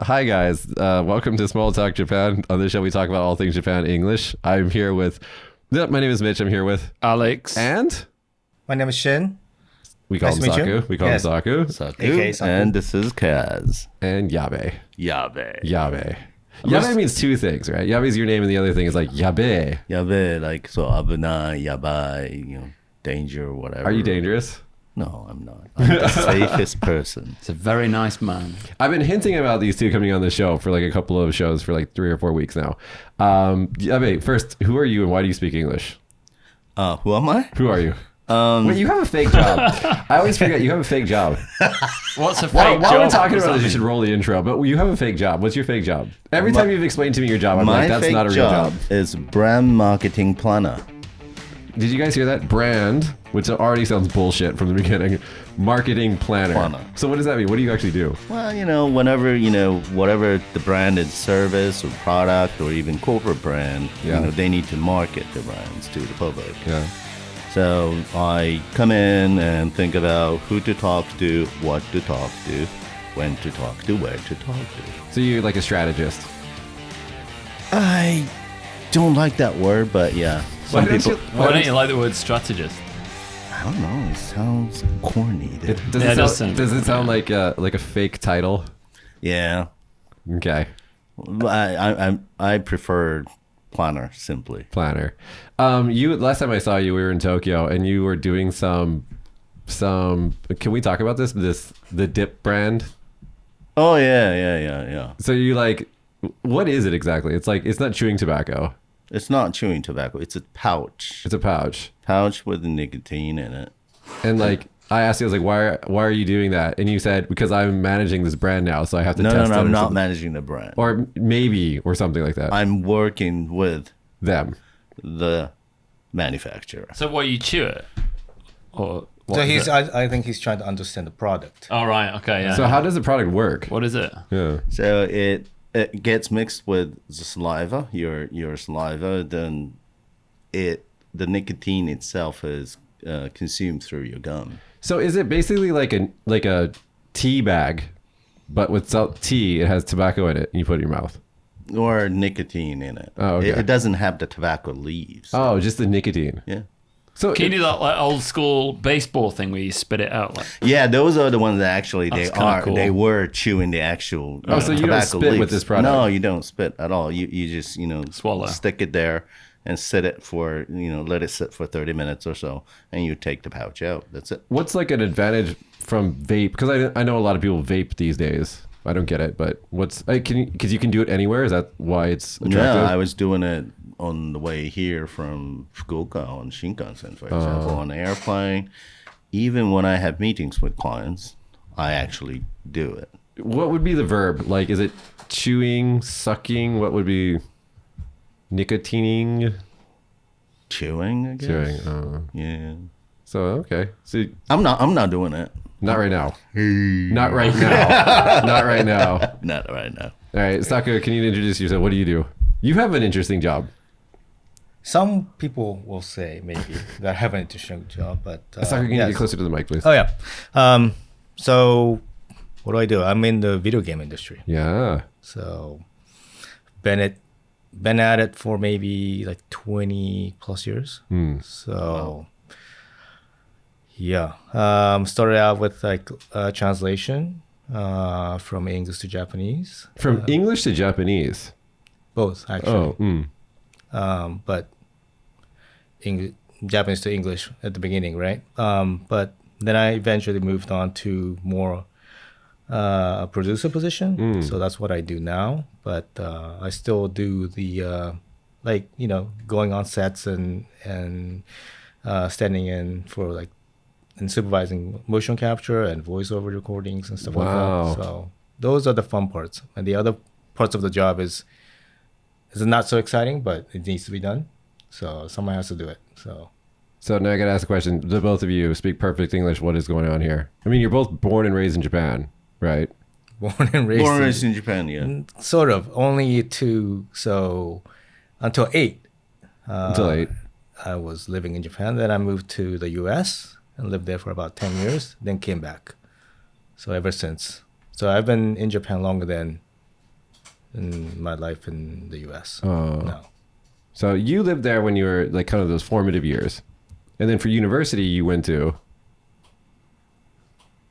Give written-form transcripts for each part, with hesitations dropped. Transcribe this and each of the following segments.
Hi guys, welcome to Small Talk Japan. On this show, we talk about all things Japan English. I'm here with. My name is Mitch. I'm here with Alex. and My name is Shin. we call Nice him to meet you. Saku. We call him Yes. Saku AKA Saku. And this is Kaz. and Yabe. Yabe. Yabe. Yabe means two things, right? Yabe is your name, and the other thing is like Yabe. Yabe, like, so abunai, yabai, danger, whatever. Are you dangerous? No, I'm not. I'm the safest person. It's a very nice man. I've been hinting about these two coming on the show for like a couple of shows for like 3 or 4 weeks now. Yabe, first, who are you and why do you speak English? Who am I? Who are you? Wait, you have a fake job. I always forget you have a fake job. What's a fake While job? we're talking about this, you should roll the intro. But you have a fake job. What's your fake job? Every time you've explained to me your job, I'm My like, that's fake not a real job. is brand marketing planner. Did you guys hear that? Brand, which already sounds bullshit from the beginning. Marketing planner. Planner. So what does that mean? What do you actually do? Well, whenever, whatever the brand is, service or product or even corporate brand, Yeah. they need to market the brands to the public. Yeah. So I come in and think about who to talk to, what to talk to, when to talk to, where to talk to. So you're like a strategist. I don't like that word, but yeah. Why Some don't people, you- Why don't you like the word strategist? I don't know, it sounds corny. Does Yeah, it it does sound, sound does it sound different, like a fake title? Yeah. Okay. I prefer planner simply. Planner. You last time I saw you, we were in Tokyo, and you were doing some. Can we talk about this? The dip brand. Oh yeah. So you like, what is it exactly? It's like it's not chewing tobacco. It's not chewing tobacco. It's a pouch. It's a pouch, Pouch with nicotine in it. and like I asked you, I was like, why are you doing that? And you said because I'm managing this brand now, so I have to No, test it. I'm or not something. managing the brand. Or maybe or something like that. I'm working with Them. the manufacturer. So what, you chew it? Or what So is it? I think he's trying to understand the product. Oh, right. Okay, yeah. So how does the product work? What is it? Yeah. So it gets mixed with the saliva, your saliva, then the nicotine itself is consumed through your gum. So is it basically like a tea bag, but with tea, it has tobacco in it, and you put it in your mouth? Or nicotine in it. Oh, okay. It doesn't have the tobacco leaves. Oh, just the nicotine. Yeah. So Can you do that like old school baseball thing where you spit it out? Like, Yeah, those are the ones that actually That's kinda cool. they were chewing the actual Oh, so you don't tobacco spit leaves. with this product? No, you don't spit at all. You just Swallow. stick it there and sit it for let it sit for 30 minutes or so, and you take the pouch out. That's it. what's like an advantage from vape? Because I know a lot of people vape these days. I don't get it, but what's because you can do it anywhere? Is that why it's attractive? Yeah, I was doing it on the way here from Fukuoka on Shinkansen, for example, on the airplane. Even when I have meetings with clients, I actually do it. What would be the verb? Like, is it chewing, sucking? What would be nicotining? Chewing, I guess. Chewing. Yeah. So okay. So I'm not doing it. not right now. Not right now. Not right now. Not right now. All right, Saku, can you introduce yourself? What do you do? You have an interesting job. Some people will say maybe that I have an interesting job, but Saku, can you yes. get closer to the mic, please? Oh yeah. So what do? I'm in the video game industry. Yeah. So been at it for maybe like 20 plus years. So yeah, started out with like translation from English to Japanese, From English to Japanese. both actually. Oh, But Japanese to English at the beginning, right? But then I eventually moved on to more a producer position. So that's what I do now. But I still do the going on sets and standing in for like and supervising motion capture and voiceover recordings and stuff Wow. like that. So those are the fun parts. And the other parts of the job is not so exciting, but it needs to be done. So someone has to do it. So now I got to ask a question. The both of you speak perfect English. What is going on here? I mean, you're both born and raised in Japan, right? Born and raised. Born and in- raised in Japan, yeah. Sort of. Only two. So until 8, Until 8. I was living in Japan. Then I moved to the U.S. and lived there for about 10 years. Then came back. So ever since. So I've been in Japan longer than in my life in the U.S. Oh. No. So you lived there when you were like kind of those formative years, and then for university you went to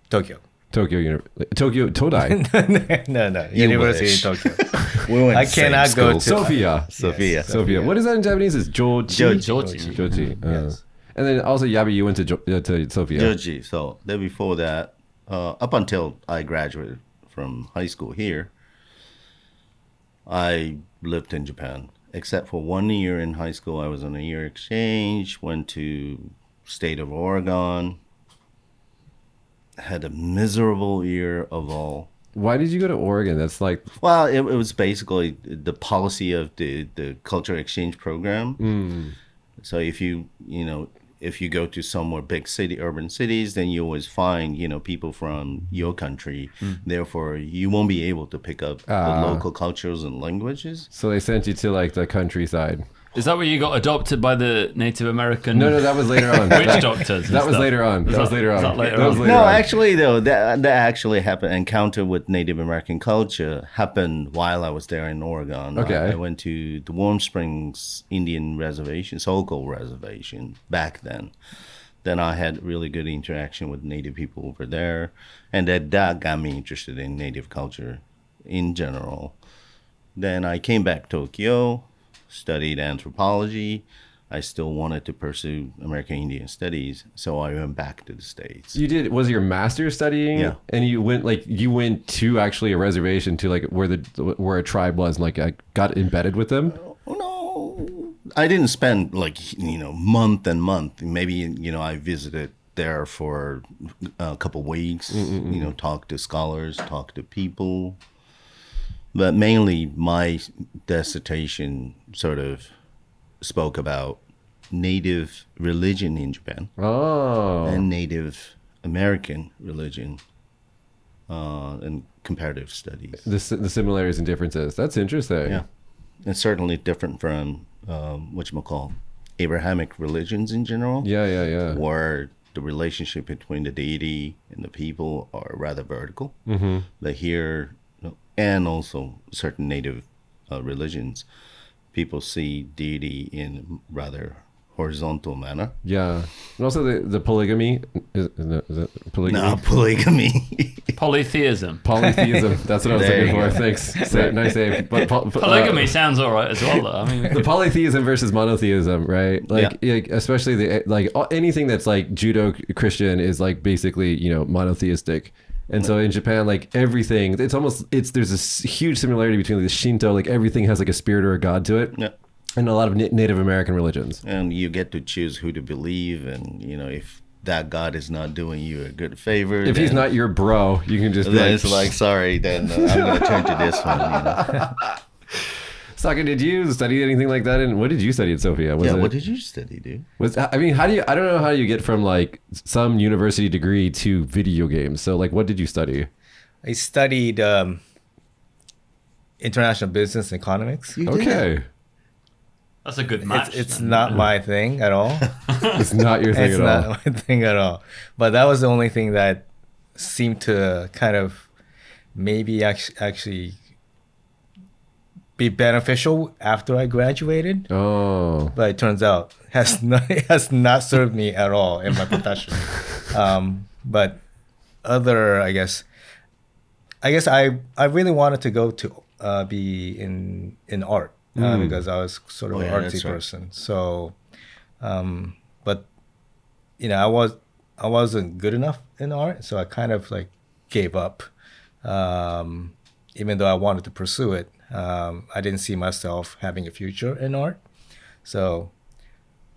Tokyo. Tokyo Todai. No. University in wish. Tokyo. We went I to the same cannot go school. to Sophia. Sophia. Sophia. What is that in Japanese? It's Joji. Joji. Joji. Yes. And then also Yabi, you went to Sophia. Joji. So then before that, up until I graduated from high school here, I lived in Japan. Except for 1 year in high school, I was on a year exchange, went to state of Oregon, had a miserable year of all. Why did you go to Oregon? That's like Well, it was basically the policy of the cultural exchange program. So if if you go to somewhere big city, urban cities, then you always find, people from your country. Therefore, you won't be able to pick up the local cultures and languages. so they sent you to like the countryside. Is that where you got adopted by the Native American? No, that was later on. Witch doctors. That was later on. That was later on. that later That was on? later No, on. actually, though, that actually happened. Encounter with Native American culture happened while I was there in Oregon. Okay. I went to the Warm Springs Indian Reservation, Sokol Reservation, back then. Then I had really good interaction with Native people over there, and that got me interested in Native culture in general. Then I came back to Tokyo, studied anthropology. I still wanted to pursue American Indian studies, so I went back to the States. You did. Was your master's studying? Yeah. And you went to actually a reservation to like where a tribe was, and like I got embedded with them. No, I didn't spend month and month. Maybe I visited there for a couple weeks. Talk to scholars, talk to people. But mainly my dissertation sort of spoke about Native religion in Japan Oh. and Native American religion and comparative studies. The similarities and differences. That's interesting. Yeah. It's certainly different from whatchamacall, Abrahamic religions in general. Yeah. Where the relationship between the deity and the people are rather vertical. But here, and also certain native religions, people see deity in rather horizontal manner. Yeah. And also the polygamy. Is it polygamy? No, polygamy. Polytheism. Polytheism. That's what I was There looking you for. go. Thanks. Nice save. But Polygamy sounds all right as well, though. I mean, the polytheism versus monotheism, right? Like especially anything that's like Judo Christian is like basically monotheistic. And so in Japan, like everything, there's this huge similarity between the Shinto, like everything has like a spirit or a god to it, Yeah. and a lot of Native American religions. And you get to choose who to believe, and if that god is not doing you a good favor, If he's not your bro, you can just be then like, it's like, sorry, then I'm going to turn to this one. Saka, did you study anything like that? And what did you study at Sophia? What did you study, dude? I don't know how you get from like some university degree to video games. So like, what did you study? I studied international business and economics. Okay. that's a good match. It's then. not my thing at all. It's not your thing It's at not all. my thing at all. But that was the only thing that seemed to kind of maybe actually be beneficial after I graduated. Oh. But it turns out it has not served me at all in my profession. But other, I guess I really wanted to go to be in art because I was sort of an that's artsy right. person. So, but I wasn't good enough in art, so I kind of like gave up. Even though I wanted to pursue it, I didn't see myself having a future in art. So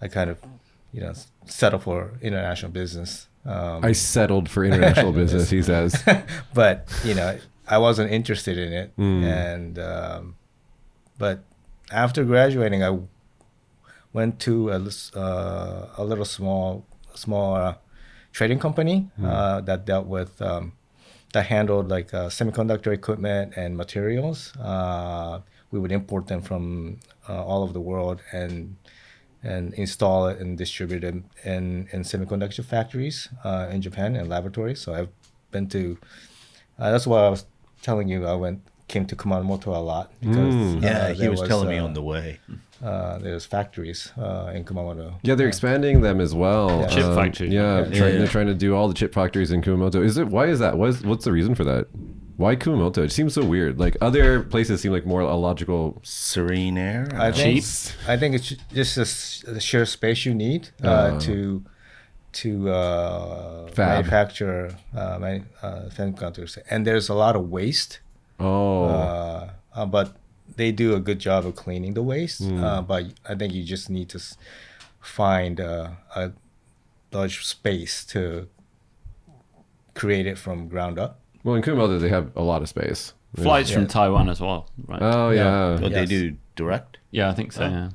I kind of, settled for international business. I settled for international business, he says. But, I wasn't interested in it. And, but after graduating, I went to a little small trading company that dealt with, that handled like semiconductor equipment and materials. We would import them from all over the world and install it and distribute it in semiconductor factories in Japan and laboratories. So I've been to. That's why I was telling you I went came to Kumamoto a lot because Yeah, he there was telling me on the way. there's factories in Kumamoto. Yeah, they're expanding them as well. Yeah. Chip factory. Yeah, Yeah. they're trying to do all the chip factories in Kumamoto. Why is that? What's the reason for that? Why Kumamoto? It seems so weird. Like other places seem like more a logical. Serene air. I think Cheap. I think it's just the sheer space you need to Fab. manufacture semiconductors, and there's a lot of waste. Oh, But they do a good job of cleaning the waste. But I think you just need to find a large space to create it from ground up. well, in Kumamoto they have a lot of space. Flights from Yeah. Taiwan as well, right? Oh yeah. What they Yes. do direct. Yeah, I think so. Yeah.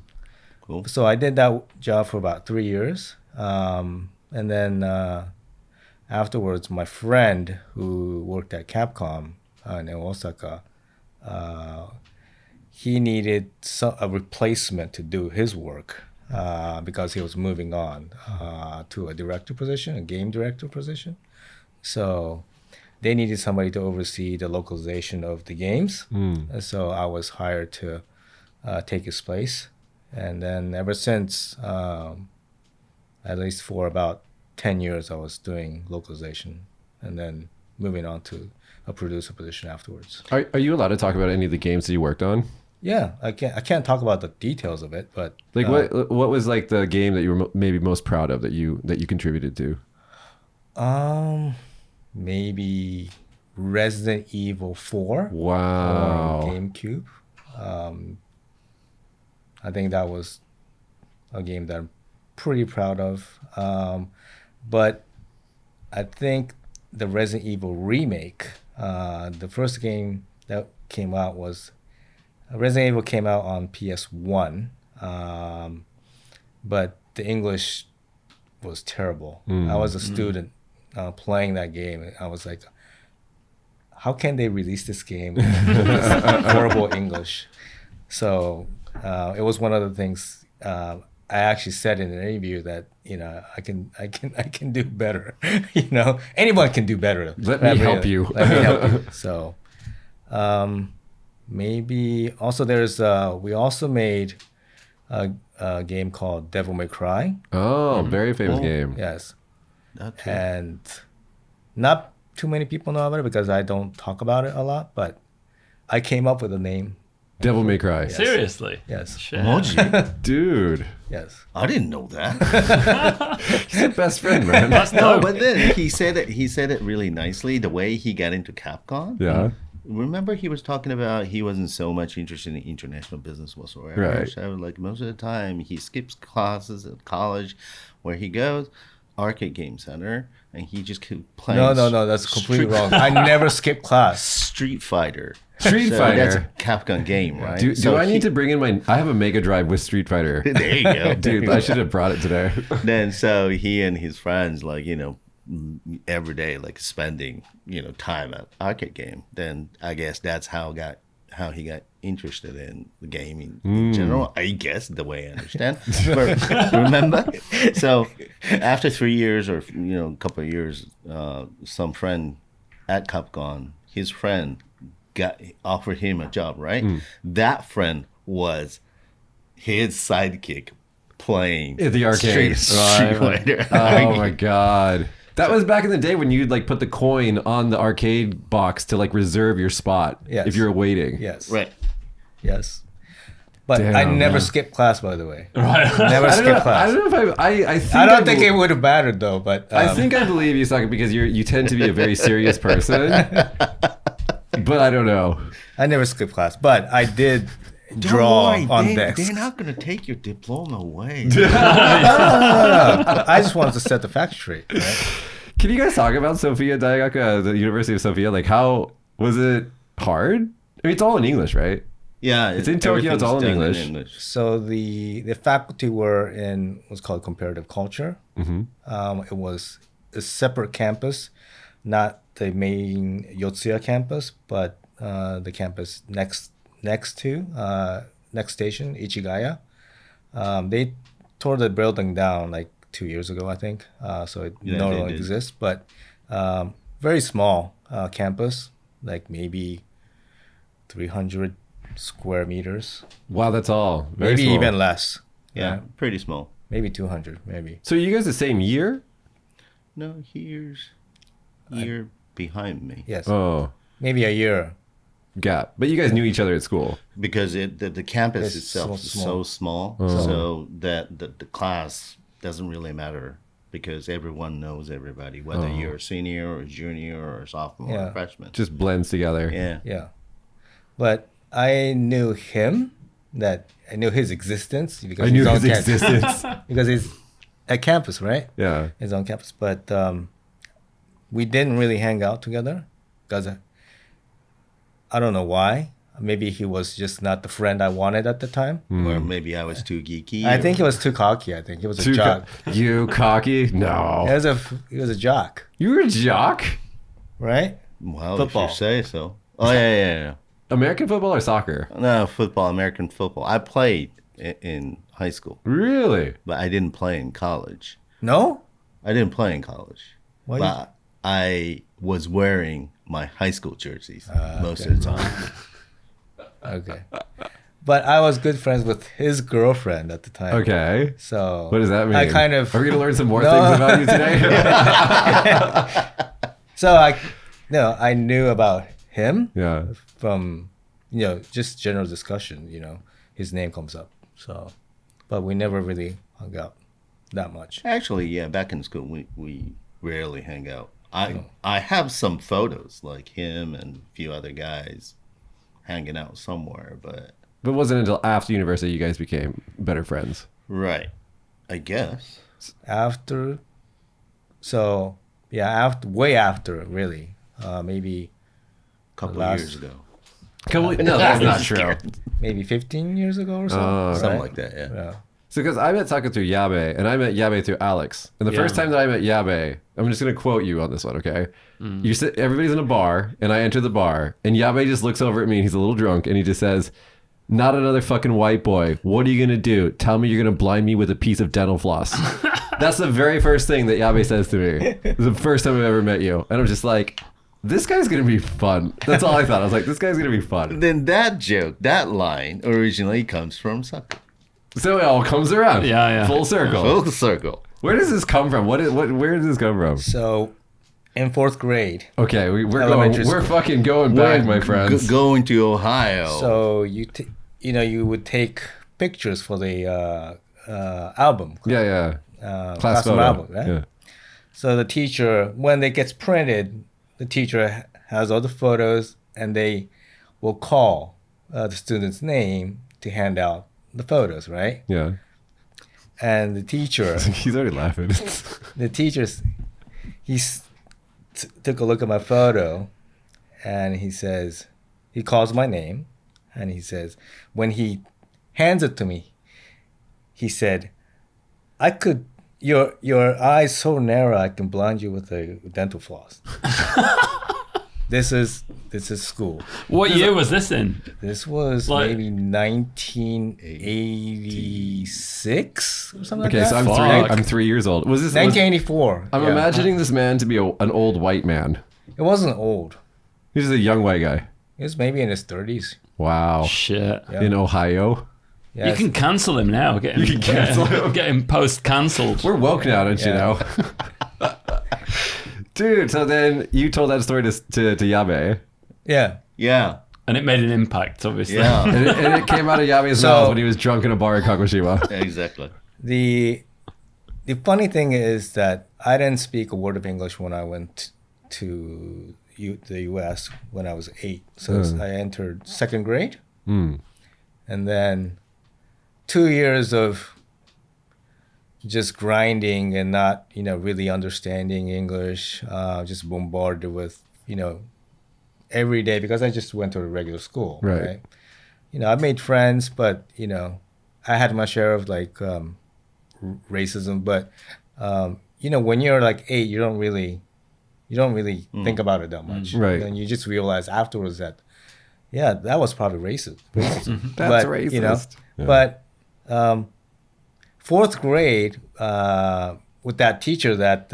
Cool. So I did that job for about 3 years. And then afterwards, my friend who worked at Capcom in Osaka, he needed a replacement to do his work because he was moving on to a director position, a game director position. So they needed somebody to oversee the localization of the games. And so I was hired to take his place. And then ever since, at least for about 10 years, I was doing localization and then moving on to a producer position afterwards. Are you allowed to talk about any of the games that you worked on? Yeah, I can't talk about the details of it, but Like what was like the game that you were maybe most proud of that you contributed to? maybe Resident Evil 4 Wow. on GameCube. I think that was a game that I'm pretty proud of. But I think the Resident Evil remake, the first game that came out was Resident Evil came out on PS1, but the English was terrible. I was a student playing that game. I was like, how can they release this game with this horrible English? So it was one of the things I actually said in an interview that I can do better. Anyone can do better. Let me help you. Let me help you. So maybe also we also made a game called Devil May Cry. Oh, very famous game. Yes, That's and not too many people know about it because I don't talk about it a lot. But I came up with the name. Devil May Cry. Seriously? Yes. Shit. Moji. Dude. Yes. I didn't know that. He's your best friend, man. That's No, dope. but then he said it really nicely. The way he got into Capcom. Yeah. Remember, he was talking about he wasn't so much interested in international business whatsoever. Right. So, like most of the time, he skips classes at college. Where he goes, arcade game center, and he just kept playing. No, that's completely wrong. I never skipped class. Street Fighter. Street Fighter. That's a Capcom game, right? Do So I need to bring in I have a Mega Drive with Street Fighter. There you go, Dude, I should have brought it today. Then so he and his friends every day spending time at arcade game. Then I guess that's how he got interested in the gaming in general. I guess the way I understand. But remember, so after 3 years or a couple of years, some friend at Capcom, his friend offered him a job. Right, that friend was his sidekick playing At the arcade. Street Fighter. Oh my god. That was back in the day when you'd put the coin on the arcade box to reserve your spot Yes. if you're waiting. Yes. Right. Yes. But Damn, I never man. skipped class, by the way. Right. Never I don't know, skipped class. I don't know if I think I don't think it would have mattered though, but I think I believe you, Saka, because you tend to be a very serious person. But I don't know. I never skipped class. But I did Don't draw worry, on they're desk. not going to take your diploma away. No. I just wanted to set the facts straight. Right? Can you guys talk about Sophia Daigaku, the University of Sophia? How was it hard? I mean, it's all in English, right? Yeah, It's in Tokyo, it's all in everything's done English. So the faculty were in what's called comparative culture. It was a separate campus, not the main Yotsuya campus, but the campus next station, Ichigaya. They tore the building down 2 years ago, I think. So it Yeah, no they longer did. exists. But very small campus, maybe 300 square meters. Wow, that's all. Very Maybe small. even less. Yeah, pretty small. Maybe 200, maybe. So you guys the same year? No, here's year behind me. Yes. Oh, Maybe a year. gap. But you guys knew each other at school. Because the campus It's itself so is small. so small, Oh. so that the class doesn't really matter because everyone knows everybody, whether Oh. you're a senior or junior or sophomore Yeah. or freshman. Just blends together. Yeah. Yeah. But I knew him, that I knew his existence because I knew he's on his campus. existence. Because he's at campus, right? Yeah. He's on campus. But we didn't really hang out together because I don't know why. Maybe he was just not the friend I wanted at the time. Or maybe I was too geeky. I or- think he was too cocky. I think he was a Too jock. you cocky? No. He was a jock, You were a jock? right? Well, Football. if you say so. Oh, yeah. American football or soccer? No, football, American football. I played in high school, Really? but I didn't play in college. No? I didn't play in college. Why But I was wearing my high school jerseys most of the time. Okay. But I was good friends with his girlfriend at the time. Okay. So What does that mean? I kind of Are we gonna learn some more No. things about you today? so I knew about him yeah. from just general discussion, his name comes up. So but we never really hung out that much. Actually, yeah, back in school, we rarely hang out. I have some photos, like him and a few other guys hanging out somewhere, but But it wasn't until after university you guys became better friends. right, I guess. After way after really. Maybe A couple Last- years ago, No, that's not true. maybe 15 years ago or so. something right? like that. Yeah. Yeah. So because I met Taka through Yabe, and I met Yabe through Alex. And the Yeah. first time that I met Yabe, I'm just gonna quote you on this one, okay? You sit, everybody's in a bar, and I enter the bar, and Yabe just looks over at me, and he's a little drunk, and he just says, "Not another fucking white boy. What are you gonna do? Tell me you're gonna blind me with a piece of dental floss." That's the very first thing that Yabe says to me. It's the first time I've ever met you, and I'm just like, this guy's gonna be fun. That's all I thought. I was like, this guy's gonna be fun. Then that joke, that line, originally comes from Sucker. So it all comes around. Yeah. Full circle. Full circle. Where does this come from? Where does this come from? So in 4th grade, Okay, we're Elementary we're school. fucking going back, my friends. Going to Ohio. so you would take pictures for the album, Yeah. Class classroom photo. album, right? Yeah. So the teacher, when it gets printed, the teacher has all the photos, and they will call the student's name to hand out the photos, right? Yeah. And the teacher, He's already laughing. took a look at my photo, and he calls my name, and he says, when he hands it to me, he said, your eyes so narrow, I can blind you with a dental floss. This is school. What year was this in? This was Like- maybe 1986 or something Okay, like so that. I'm 3 years old. Was this? 1984. I'm yeah. imagining this man to be an old white man. It wasn't old. He's just a young white guy. It was maybe in his 30s. Wow. Shit. Yeah. In Ohio. Yes. You can cancel him now. Get him, You can cancel him. Get him post cancelled. We're woke now, don't you Yeah. know? Dude, so then you told that story to Yabe. Yeah. yeah. And it made an impact, obviously. Yeah. And it came out of Yabe's So- mouth when he was drunk in a bar in Kagoshima. Exactly. The funny thing is that I didn't speak a word of English when I went to the U.S. when I was 8. So I entered 2nd grade. Mm. And then 2 years of just grinding and not, really understanding English, just bombarded with, every day, because I just went to a regular school, Right. I made friends, but, I had my share of racism, but, when you're like 8, you don't really think about it that much. Right. And you just realize afterwards that, yeah, that was probably racism. That's racist. Yeah. But 4th grade, with that teacher that,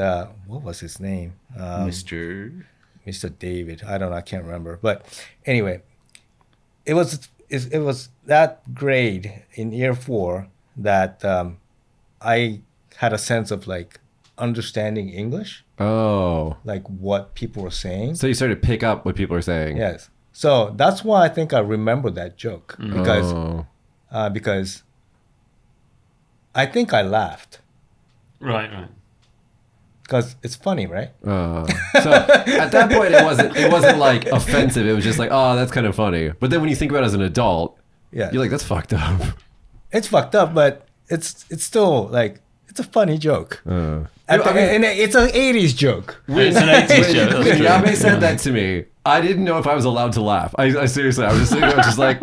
what was his name? Mr. Mr. David. I don't know. I can't remember. But anyway, it was that grade in year 4 that I had a sense of like understanding English, Oh. like what people were saying. So you started to pick up what people are saying. Yes. So that's why I think I remember that joke because I think I laughed Right. because it's funny, right? So at that point, it wasn't like offensive. It was just like, oh, that's kind of funny. But then when you think about it as an adult, Yeah. you're like, that's fucked up. It's fucked up, but it's still like it's a funny joke. And it's an 80s joke. It's an 80s joke. When Yabe said that to me, I didn't know if I was allowed to laugh. I seriously, I was just sitting there, just like,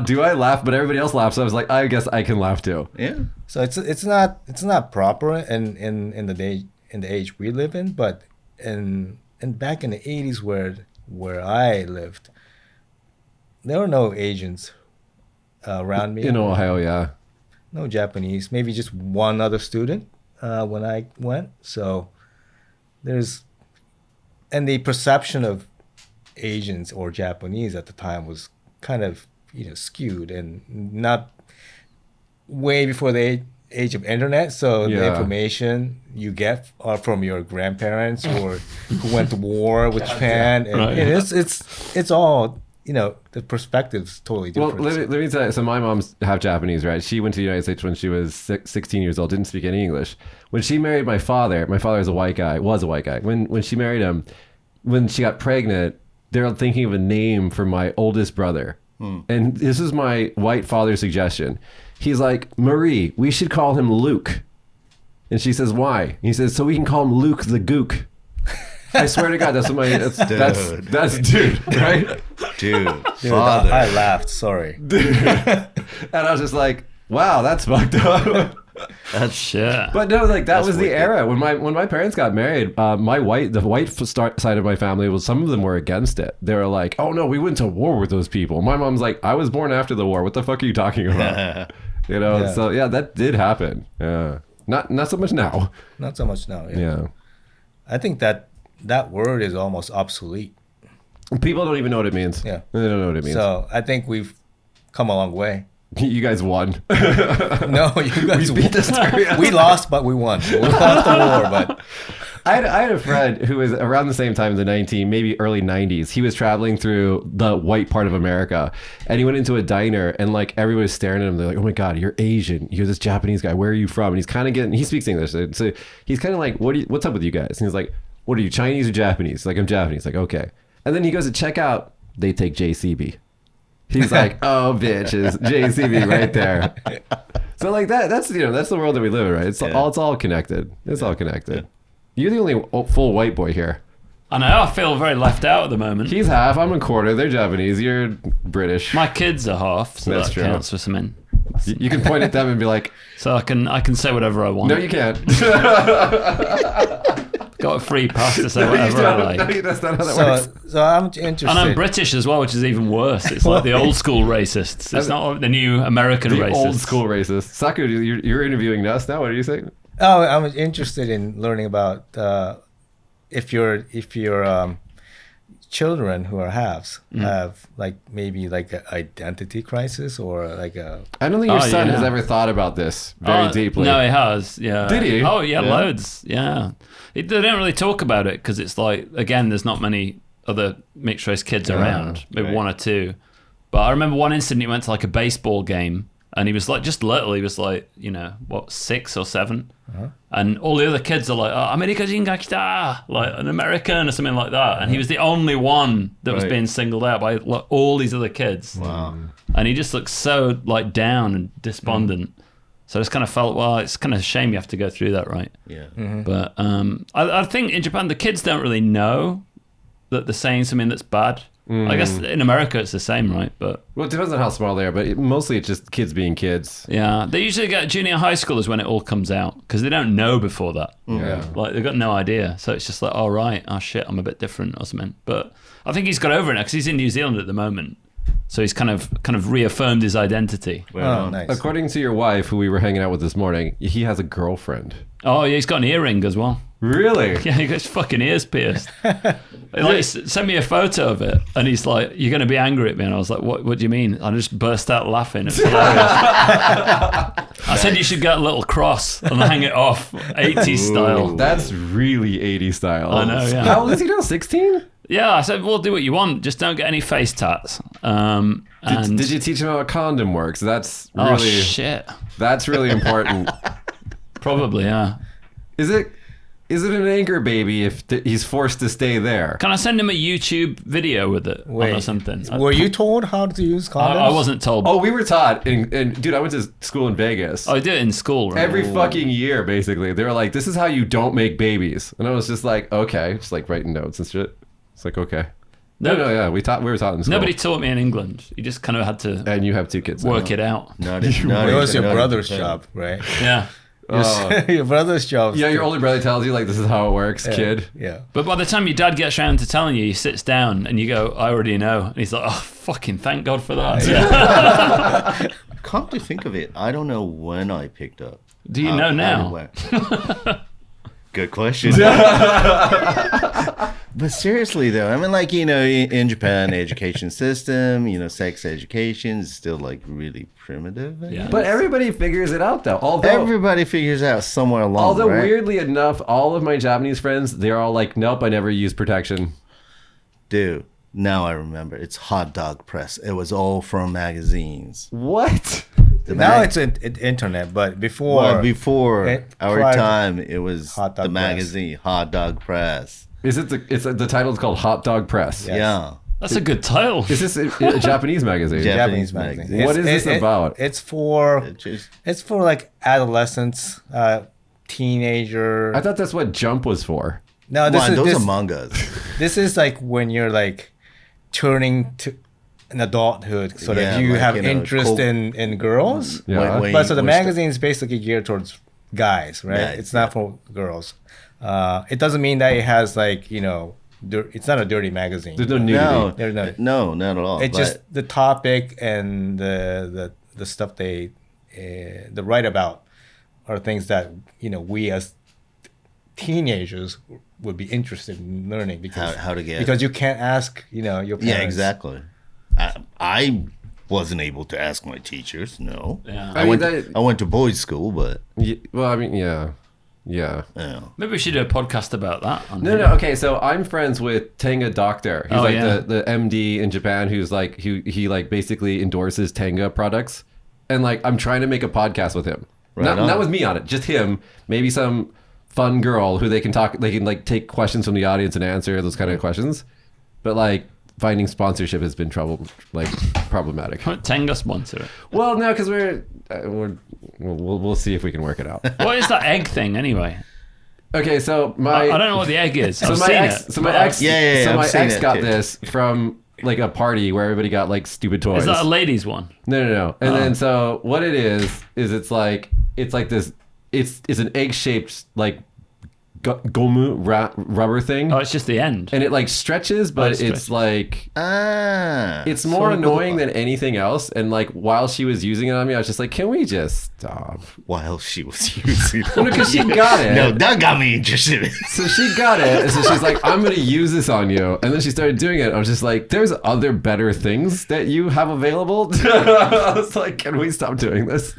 do I laugh? But everybody else laughs, so I was like, I guess I can laugh too. Yeah. So it's not proper in the age we live in, but in back in the 80s where I lived, there were no Asians around me. In Ohio, yeah. No Japanese, maybe just one other student when I went. So and the perception of Asians or Japanese at the time was kind of skewed and not way before the age of internet. So the information you get are from your grandparents or who went to war with Japan, and it's all. The perspective's totally different. Well, let me tell you. So my mom's half Japanese, right? She went to the United States when she was 16 years old, didn't speak any English. When she married my father was a white guy. When she married him, when she got pregnant, they were thinking of a name for my oldest brother. And this is my white father's suggestion. He's like, Marie, we should call him Luke. And she says, why? And he says, so we can call him Luke the Gook. I swear to God, that's dude, right? Dude, father. I laughed. Sorry. And I was just like, wow, that's fucked up. That's shit. But no, like that was the era when my parents got married. The white side of my family some of them were against it. They were like, oh no, we went to war with those people. My mom's like, I was born after the war. What the fuck are you talking about? Yeah. So yeah, that did happen. Yeah, not so much now. Not so much now. Yeah. I think that word is almost obsolete. People don't even know what it means. Yeah. They don't know what it means. So I think we've come a long way. You guys won. No, you guys We beat this area. We lost, but we won. We lost the war, but I had a friend who was around the same time in the maybe early 90s. He was traveling through the white part of America, and he went into a diner, and like everybody was staring at him. They're like, "Oh my God, you're Asian. You're this Japanese guy. Where are you from?" And he's kind of he speaks English, so he's kind of like, "What's up with you guys?" And he's like, "What are you, Chinese or Japanese?" Like, "I'm Japanese." Like, okay. And then he goes to check out. They take JCB. He's like, "Oh, bitches, JCB right there." So like that's the world that we live in, right? It's all connected. It's all connected. Yeah. You're the only full white boy here. I know. I feel very left out at the moment. He's half. I'm a quarter. They're Japanese. You're British. My kids are half, so that's that true. counts for something. You can point at them and be like, so I can say whatever I want. No, you can't. Got a free pass to say whatever I like. No, that's not how that works. So I'm interested. And I'm British as well, which is even worse. It's like the old school racists. It's not like the new American racists. Old school racists. Saku, you're interviewing us now. What are you saying? Oh, I'm interested in learning about if your children who are halves have like maybe like an identity crisis or like a. I don't think your son has ever thought about this very deeply. No, he has. Yeah. Did he? Oh yeah, loads. Yeah. They don't really talk about it because it's like, again, there's not many other mixed race kids around, maybe one or two. But I remember one incident, he went to like a baseball game and he was like, just little, he was like, 6 or 7. Uh-huh. And all the other kids are like, America jinga kita, like an American or something like that. And he was the only one that was being singled out by like, all these other kids. Wow. And he just looked so like down and despondent. So I just kind of felt, well, it's kind of a shame you have to go through that, right? Yeah. Mm-hmm. But I think in Japan, the kids don't really know that they're saying something that's bad. I guess in America, it's the same, right? But well, it depends on how small they are, but mostly it's just kids being kids. Yeah. They usually get junior high schoolers when it all comes out because they don't know before that. Yeah. Like, they've got no idea. So it's just like, oh, right. Oh, shit, I'm a bit different or something. But I think he's got over it now because he's in New Zealand at the moment. So he's kind of reaffirmed his identity. Oh, nice. According to your wife, who we were hanging out with this morning, he has a girlfriend. Oh, yeah, he's got an earring as well. Really? Yeah, he got his fucking ears pierced. Like, sent me a photo of it, and he's like, "You're going to be angry at me," and I was like, "What? What do you mean?" I just burst out laughing. It was hilarious. I said you should get a little cross and hang it off, 80s style. That's really 80s style. I know, yeah. How old is he now? 16? Yeah, I said, "Well, do what you want, just don't get any face tats." And Did you teach him how a condom works? That's really oh shit, that's really important. probably yeah. Is it an anchor baby if he's forced to stay there? Can I send him a YouTube video with it or something? Were you told how to use condoms? I wasn't told. Oh, we were taught, and dude, I went to school in Vegas. I did it in school, right? Every fucking year, basically, they were like, "This is how you don't make babies," and I was just like, "Okay," just like writing notes and shit. It's like, okay. No, yeah, we were taught in school. Nobody taught me in England. You just kind of had to And you have 2 kids. now. work it out. It was your brother's job, right? Yeah. Your brother's job. Yeah, your older brother tells you like this is how it works, kid. Yeah. But by the time your dad gets around to telling you, he sits down and you go, "I already know." And he's like, "Oh, fucking thank God for that." Yeah. Come to think of it, I don't know when I picked up. Do you know now? Good question. But seriously, though, I mean, like, in Japan, education system, sex education is still like really primitive. Yeah. But everybody figures it out, though. Although Everybody figures out somewhere along. Although right? weirdly enough, all of my Japanese friends, they're all like, "Nope, I never use protection." Dude, now I remember. It's hot dog press. It was all from magazines. What? Now it's internet, but before Our prior to time, it was Hot Dog the magazine, Hot Dog Press. Is it the title is called Hot Dog Press? Yeah. That's a good title. Is this a Japanese magazine? Japanese magazine. What is this about? It's for like adolescents, teenager. I thought that's what Jump was for. No, Those are mangas. This is like when you're like turning to an adulthood, so that you like, have interest in girls. Yeah. But so the magazine is basically geared towards guys, right? Yeah, it's not for girls. It doesn't mean that it has like it's not a dirty magazine. There's no nudity. No, not at all. It's just the topic and the stuff they write about are things that we as teenagers would be interested in learning because how to get because you can't ask your parents. Yeah, exactly. I wasn't able to ask my teachers. No. Yeah. I went to boys' school, but Well, I mean, yeah. Maybe we should do a podcast about that. No. Okay, so I'm friends with Tenga Doctor. He's the MD in Japan who's like he like basically endorses Tenga products, and like I'm trying to make a podcast with him. Not with me on it, just him. Maybe some fun girl who they can like take questions from the audience and answer those kind of questions. But like finding sponsorship has been problematic. Tenga sponsor it. Well, no, because we'll see if we can work it out. What is that egg thing anyway? Okay, so I don't know what the egg is. my ex got too. this from like a party where everybody got like stupid toys. Is that a ladies one? No. And then so what it is it's like this. It's an egg shaped like gomu rubber thing. Oh, it's just the end. And it like stretches, but it's like it's more annoying than anything else. And like while she was using it on me, I was just like, "Can we just stop?" While she was using it, Because she got it. No, that got me interested. So she got it, and so she's like, "I'm gonna use this on you." And then she started doing it. I was just like, "There's other better things that you have available." I was like, "Can we stop doing this?"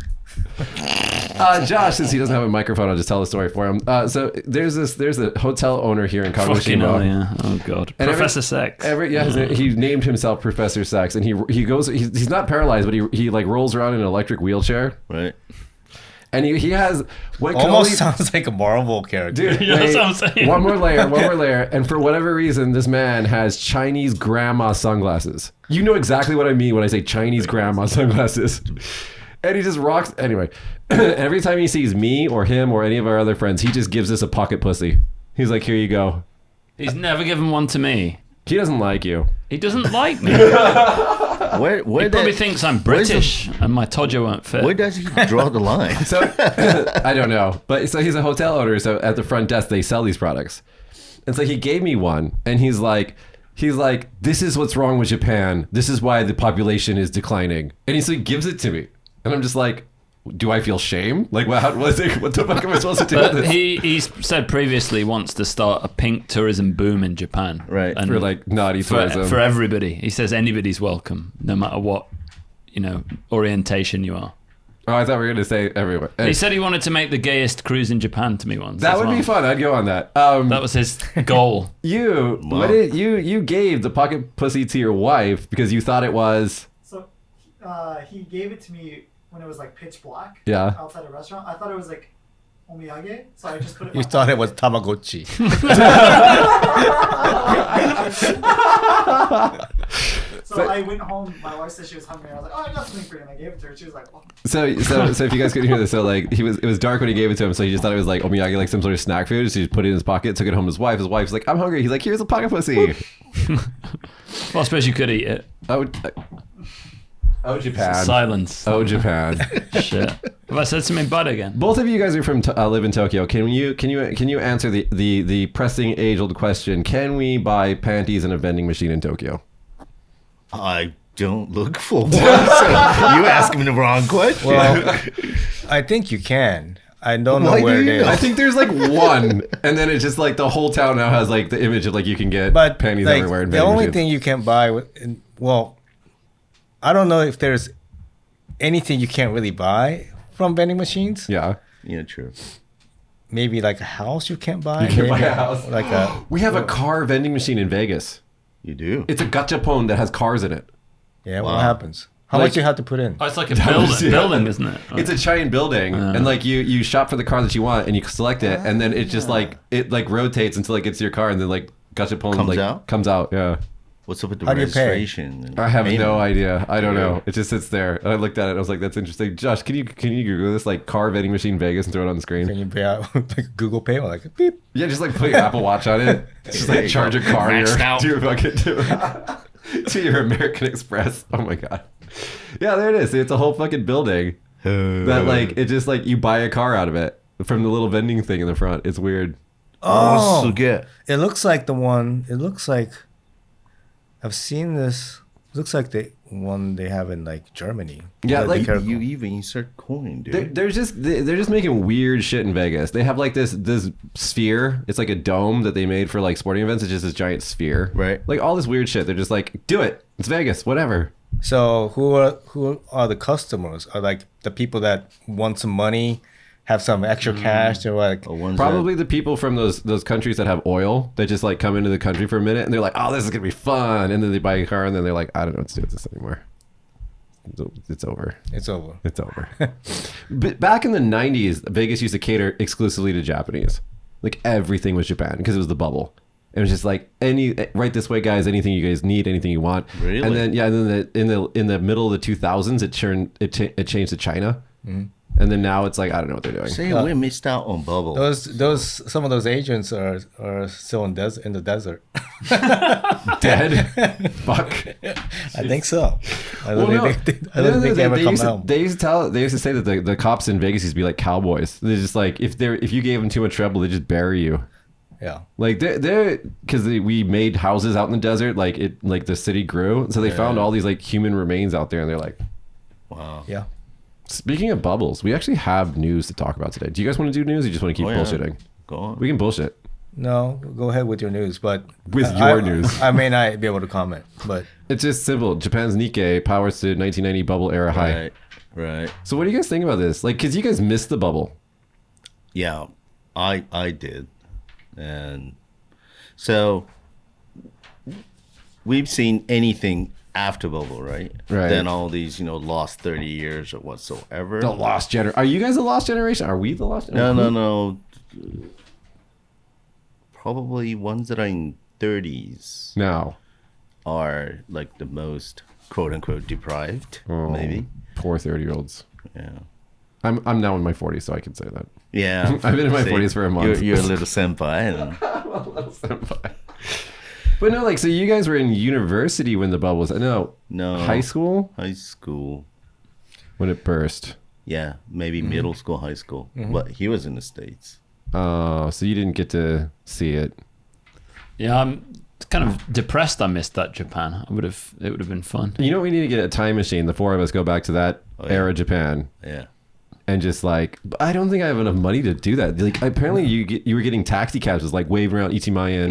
Josh, since he doesn't have a microphone, I'll just tell the story for him. So there's a hotel owner here in Fucking hell, Kagoshima. yeah. Oh god, And Professor Sex. He named himself Professor Sex, and he goes. He's not paralyzed, but he like rolls around in an electric wheelchair, Right. and he has what Almost sounds like a Marvel character. Dude, Yeah, that's what I'm saying. One more layer, and for whatever reason, this man has Chinese grandma sunglasses. You know exactly what I mean when I say Chinese grandma sunglasses. And he just rocks. Anyway, every time he sees me or him or any of our other friends, he just gives us a pocket pussy. He's like, "Here you go." He's never given one to me. He doesn't like you. He doesn't like me. Where He probably thinks I'm British and my Tojo won't fit. Where does he draw the line? So I don't know, but so he's a hotel owner. So at the front desk, they sell these products, and so he gave me one, and he's like, "This is what's wrong with Japan. This is why the population is declining." And he gives it to me, and I'm just like, do I feel shame? Like, what the fuck am I supposed to do with But this? he said previously he wants to start a pink tourism boom in Japan. Right. And For like naughty tourism. for everybody. He says anybody's welcome, no matter what, orientation you are. Oh, I thought we were gonna say everywhere. He said he wanted to make the gayest cruise in Japan to me once. That as would well. be fun. I'd go on that. That was his goal. What did you gave the pocket pussy to your wife because you thought it was? So he gave it to me when it was like pitch black. Yeah. Outside a restaurant. I thought it was like omiyage, so I just put it. in You my thought it pocket. was Tamagotchi. So I went home. My wife said she was hungry. I was like, "Oh, I got something for you," and I gave it to her. She was like, "Well." So if you guys couldn't hear this, so like it was dark when he gave it to him, so he just thought it was like omiyage, like some sort of snack food. So he just put it in his pocket, took it home to his wife. His wife's like, "I'm hungry." He's like, "Here's a pocket pussy." Well, I suppose you could eat it. Oh, Japan. Silence. Oh, Japan. Shit. Have I said something bad again? Both of you guys are from live in Tokyo. Can you answer the pressing age-old question? Can we buy panties in a vending machine in Tokyo? I don't look for one. So you asking me the wrong question. Well, I think you can. I don't know Why where do it you is. know? I think there's like one, and then it's just like the whole town now has like the image of like you can get But panties like, everywhere. In the vending only machines. thing you can buy I don't know if there's anything you can't really buy from vending machines. Yeah. Yeah, true. Maybe like a house you can't buy. You can't buy Maybe a house. Like a We have a car vending machine in Vegas. You do. It's a gachapon that has cars in it. yeah. Wow. What happens? How Like- much you have to put in? Oh, it's like a Yeah. building, isn't it? It's a giant building, and like you shop for the car that you want, and you select it, and then it just like it like rotates until it gets to your car, and then like gachapon Comes like out? comes out. Yeah. What's up with the How do you pay? registration? and I have payment? no idea. I don't Yeah. know. It just sits there. And I looked at it. And I was like, "That's interesting." Josh, can you Google this like car vending machine Vegas and throw it on the screen? Can you pay out like Google Pay or like a beep? Yeah, just like put your Apple Watch on it. Just There like you charge go. a car Maxed out. to your fucking to your American Express. Oh my god. Yeah, there it is. It's a whole fucking building that like it just like you buy a car out of it from the little vending thing in the front. It's weird. Oh, suge. It looks like the one. It looks like I've seen this. It looks like the one they have in like Germany. Yeah, Be like, careful. You even insert coin, dude. They're just making weird shit in Vegas. They have like this sphere. It's like a dome that they made for like sporting events. It's just this giant sphere. Right. Like all this weird shit. They're just like, do it. It's Vegas. Whatever. So who are the customers? Are like the people that want some money, have some extra cash? They're like, The ones Probably the people from those countries that have oil that just like come into the country for a minute and they're like, oh, this is gonna be fun, and then they buy a car and then they're like, I don't know what to do with this anymore. It's over. it's over. It's over. But back in the 90s, Vegas used to cater exclusively to Japanese. Like everything was Japan because it was the bubble. It was just like right this way, guys. Anything you guys need, anything you want. Really? And then in the middle of the 2000s, it changed to China. Mm-hmm. And then now it's like I don't know what they're doing. Say we missed out on bubble. Some of those agents are still in the desert. Dead? Fuck. I think so. I don't Well, no. think they ever come home. They used to say that the cops in Vegas used to be like cowboys. They're just like if you gave them too much trouble, they just bury you. Yeah. Like they're because we made houses out in the desert, like the city grew, so they found all these like human remains out there, and they're like, Wow. Yeah. speaking of bubbles, we actually have news to talk about today. Do you guys want to do news? Or you just want to keep Oh, yeah. bullshitting? Go on. We can bullshit. No, go ahead with your news, but With your news. I may not be able to comment, but It's just simple. Japan's Nikkei powers to 1990 bubble era high. Right. So what do you guys think about this? Like, because you guys missed the bubble. Yeah, I did. And so we've seen anything after bubble, right? Right. Then all these, lost 30 years or whatsoever. The lost generation. Are you guys the lost generation? Are we the lost No, generation? no. Probably ones that are in 30s No. are like the most quote unquote deprived, Oh, maybe. Poor 30-year-olds. Yeah. I'm now in my 40s, so I can say that. Yeah. I've been in my 40s for a month. You're a little senpai. And, But no, like, so you guys were in university when the bubble was. No. no. High school High school. when it burst. Yeah, maybe middle school, high school. But he was in the States. Oh, so you didn't get to see it. Yeah, I'm kind of depressed I missed that Japan. It would have been fun. You know, we need to get a time machine. The four of us go back to that Oh, yeah. era Japan. Yeah. and just like, but I don't think I have enough money to do that. Like apparently you were getting taxi cabs, just like waving around Ichimayan,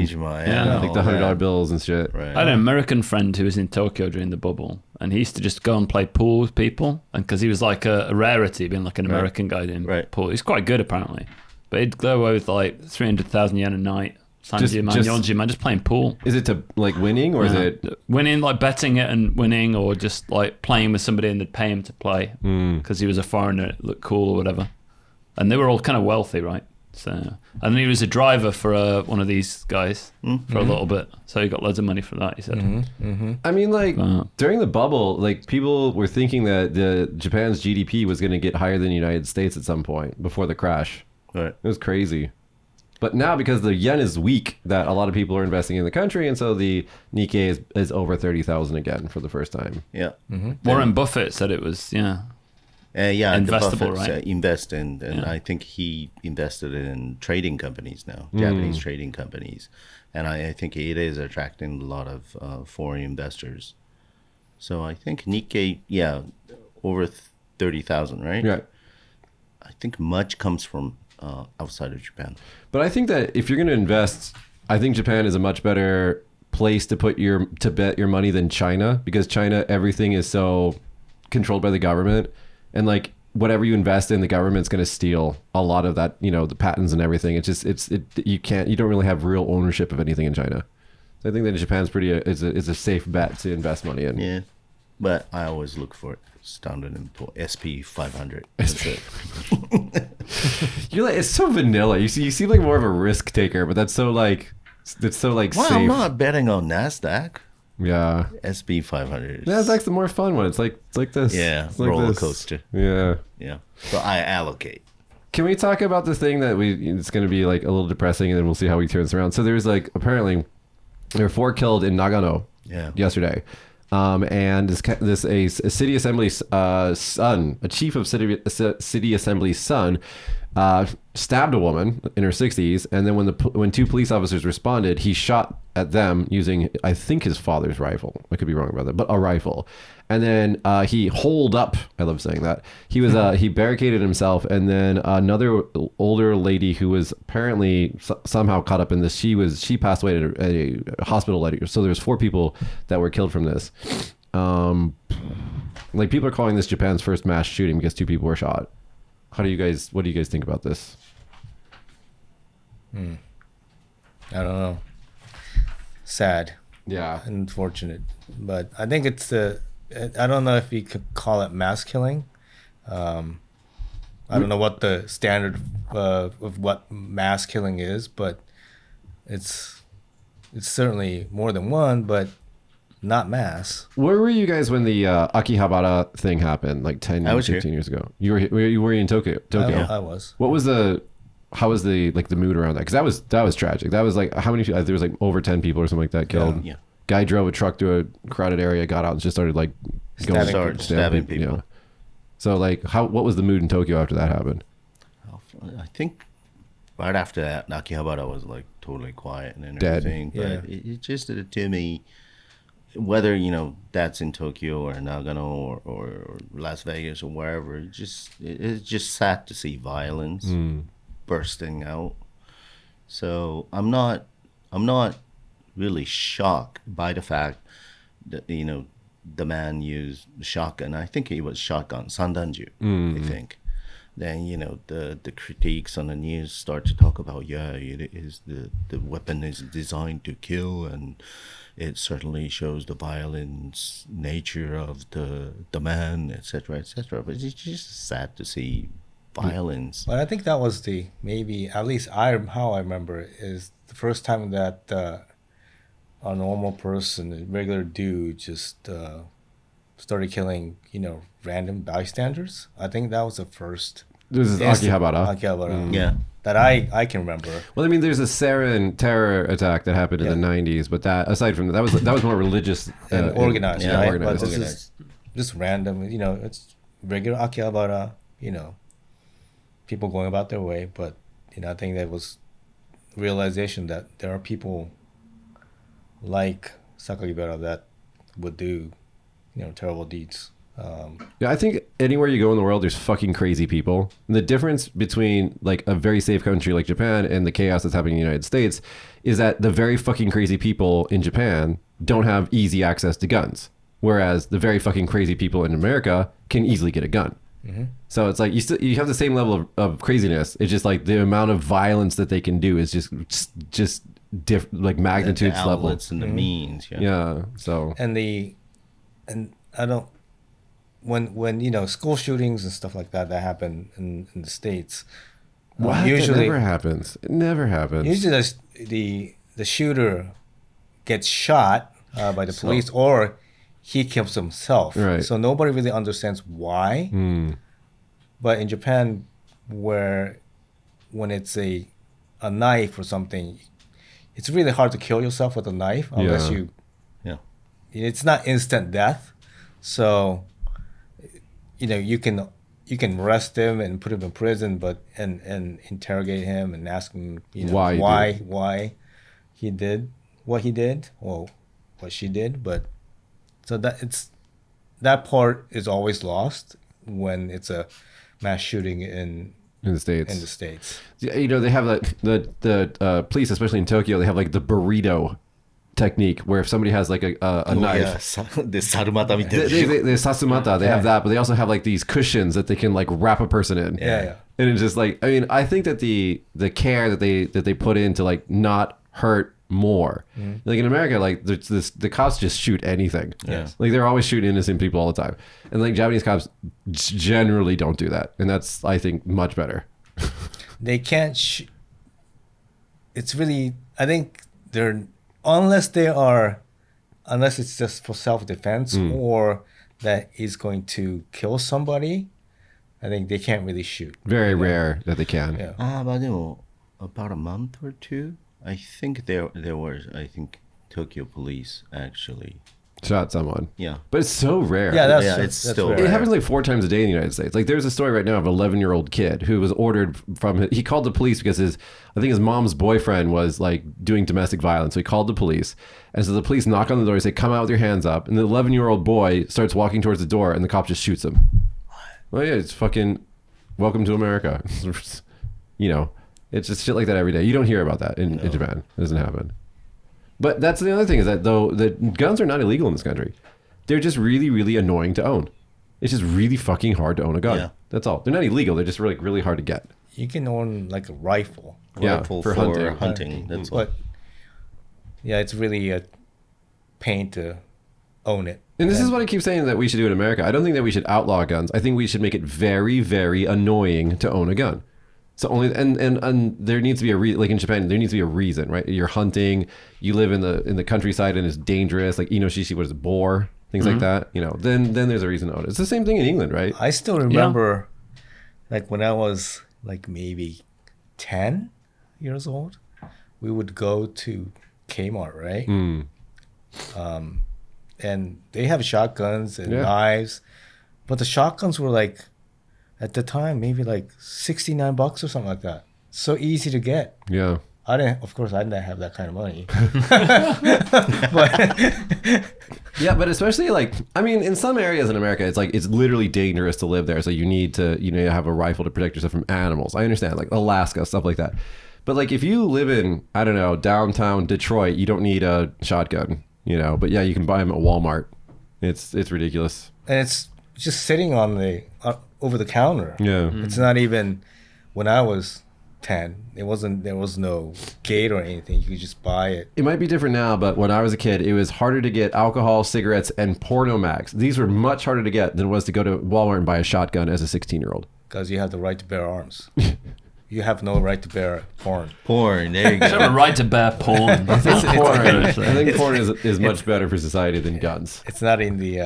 like the $100 bills and shit. Right. I had an American friend who was in Tokyo during the bubble, and he used to just go and play pool with people, and because he was like a rarity, being like an American guy doing pool. He's quite good apparently, but he'd go away with like 300,000 yen a night. Sanji man, Yonji man, just playing pool. Is it to like winning, or is it winning, like betting it and winning, or just like playing with somebody and they'd pay him to play because he was a foreigner, it looked cool or whatever. And they were all kind of wealthy, right? So, and then he was a driver for one of these guys for a little bit, so he got loads of money for that. He said. I mean, like during the bubble, like people were thinking that Japan's GDP was going to get higher than the United States at some point before the crash. Right. It was crazy. But now, because the yen is weak, that a lot of people are investing in the country, and so the Nikkei is over 30,000 again for the first time. Yeah. Warren Buffett said it was investable, right? Invest in, and I think he invested in trading companies now, Japanese trading companies, and I think it is attracting a lot of foreign investors. So I think Nikkei, over 30,000, right? Yeah. I think much comes from outside of Japan. But I think that if you're going to invest, I think Japan is a much better place to bet your money than China, because China, everything is so controlled by the government, and like whatever you invest in, the government's going to steal a lot of that, the patents and everything. It's just you don't really have real ownership of anything in China. So I think that Japan's is a safe bet to invest money in. Yeah, but I always look for it. Standard & Poor's SP 500. You're like, it's so vanilla. You seem like more of a risk taker, but that's so like Well, safe. I'm not betting on NASDAQ. Yeah. SP 500. NASDAQ's the more fun one. It's like this. Yeah, it's like roller this. coaster. Yeah. Yeah. So I allocate. Can we talk about the thing that it's going to be like a little depressing, and then we'll see how we turn this around. So there's like, apparently there were 4 killed in Nagano yesterday. And a city assembly's son, a chief of city assembly's son, stabbed a woman in her 60s, and then when 2 police officers responded, he shot at them using, I think, his father's rifle. I could be wrong about that, but a rifle. And then he holed up. I love saying that. He was he barricaded himself, and then another older lady who was apparently somehow caught up in this. She passed away at a hospital later. So there's 4 people that were killed from this. Like people are calling this Japan's first mass shooting because 2 people were shot. What do you guys think about this? I don't know. Sad. Yeah. Unfortunate. But I think it's I don't know if you could call it mass killing. I don't know what the standard of what mass killing is, but it's certainly more than one, but not mass. Where were you guys when the Akihabara thing happened, like 10, 15 years ago? You were in Tokyo. I was. How was the mood around that? Because that was tragic. That was like, how many people? There was like over 10 people or something like that killed. Yeah. Guy drove a truck to a crowded area, got out and just started like stabbing people. So like, what was the mood in Tokyo after that happened? I think right after that, Akihabara was like totally quiet and Dead. everything. But it just to me, whether that's in Tokyo or Nagano or Las Vegas or wherever, it's just sad to see violence bursting out. So I'm not really shocked by the fact that the man used shotgun. I think it was shotgun sandanju. I think. Then the critiques on the news start to talk about it is the weapon is designed to kill, and it certainly shows the violence nature of the man, etc., etc. But it's just sad to see violence. But I think that was maybe at least how I remember it is the first time that a normal person, a regular dude, just started killing random bystanders. I think that was the first. This is Akihabara. Yeah. That I can remember. Well, I mean, there's a sarin terror attack that happened in the 90s, but that aside from that was more religious and organized. Yeah, right? organized. But this is just random. It's regular Akihabara. People going about their way, but I think that was realization that there are people like Sakagibara that would do terrible deeds. Yeah, I think anywhere you go in the world, there's fucking crazy people. And the difference between like a very safe country like Japan and the chaos that's happening in the United States is that the very fucking crazy people in Japan don't have easy access to guns, whereas the very fucking crazy people in America can easily get a gun. So it's like you have the same level of craziness. It's just like the amount of violence that they can do is just like magnitudes the level. outlets and the means. Yeah. So And I don't, when school shootings and stuff like that happen in the States, what? usually That never happens. It never happens. usually the shooter gets shot by the police, or he kills himself. Right. So nobody really understands why. But in Japan, when it's a knife or something, it's really hard to kill yourself with a knife unless Yeah. it's not instant death. So you can arrest him and put him in prison, but and interrogate him and ask him why he did what he did or what she did. But so that part is always lost when it's a mass shooting in in the States. In They have the police, especially in Tokyo, they have like the burrito technique where if somebody has like a knife, the sarumata they sasumata, they have that, but they also have like these cushions that they can like wrap a person in. Yeah. And it's just like, I mean, I think that the care that they put in to like not hurt more. Like in America, like the cops just shoot anything. Yeah. Like they're always shooting innocent people all the time. And like Japanese cops generally don't do that. And that's, I think, much better. They can't. It's really. I think they're unless it's just for self-defense or that he's going to kill somebody. I think they can't really shoot. Very rare that they can. Yeah. But about a month or two, I think there was, Tokyo police actually. Shot someone. Yeah. But it's so rare. Yeah, it's that's still rare. It happens like 4 times a day in the United States. Like there's a story right now of an 11-year-old kid who was ordered he called the police because I think his mom's boyfriend was like doing domestic violence. So he called the police. And so the police knock on the door, they say, "Come out with your hands up." And the 11-year-old boy starts walking towards the door and the cop just shoots him. Well, yeah, it's fucking welcome to America. It's just shit like that every day. You don't hear about that in Japan. It doesn't happen. But that's the other thing is that though the guns are not illegal in this country. They're just really, really annoying to own. It's just really fucking hard to own a gun. Yeah. That's all. They're not illegal. They're just really, really hard to get. You can own like a rifle. For hunting. That's all. But yeah, it's really a pain to own it. And this is what I keep saying that we should do in America. I don't think that we should outlaw guns. I think we should make it very, very annoying to own a gun. So only and there needs to be like in Japan, there needs to be a reason, right? You're hunting, you live in the countryside and it's dangerous, like inoshishi, what is it, boar, things like that. Then there's a reason to own it. It's the same thing in England, right? I still remember, like when I was like maybe 10 years old, we would go to Kmart, right? And they have shotguns and knives, but the shotguns were like, at the time, maybe like $69 or something like that. So easy to get. Yeah. Of course, I didn't have that kind of money. Yeah, but especially like, I mean, in some areas in America, it's like, it's literally dangerous to live there. So you need to, have a rifle to protect yourself from animals. I understand, like Alaska, stuff like that. But like, if you live in, I don't know, downtown Detroit, you don't need a shotgun, but yeah, you can buy them at Walmart. It's ridiculous. And it's just sitting on the over the counter. Yeah. It's not even, when I was 10, there was no gate or anything. You could just buy it. It might be different now, but when I was a kid, it was harder to get alcohol, cigarettes, and porno mags. These were much harder to get than it was to go to Walmart and buy a shotgun as a 16-year-old. Because you have the right to bear arms. You have no right to bear porn. Porn, there you go. You have a right to bear porn. I think porn is much better for society than guns. It's not in the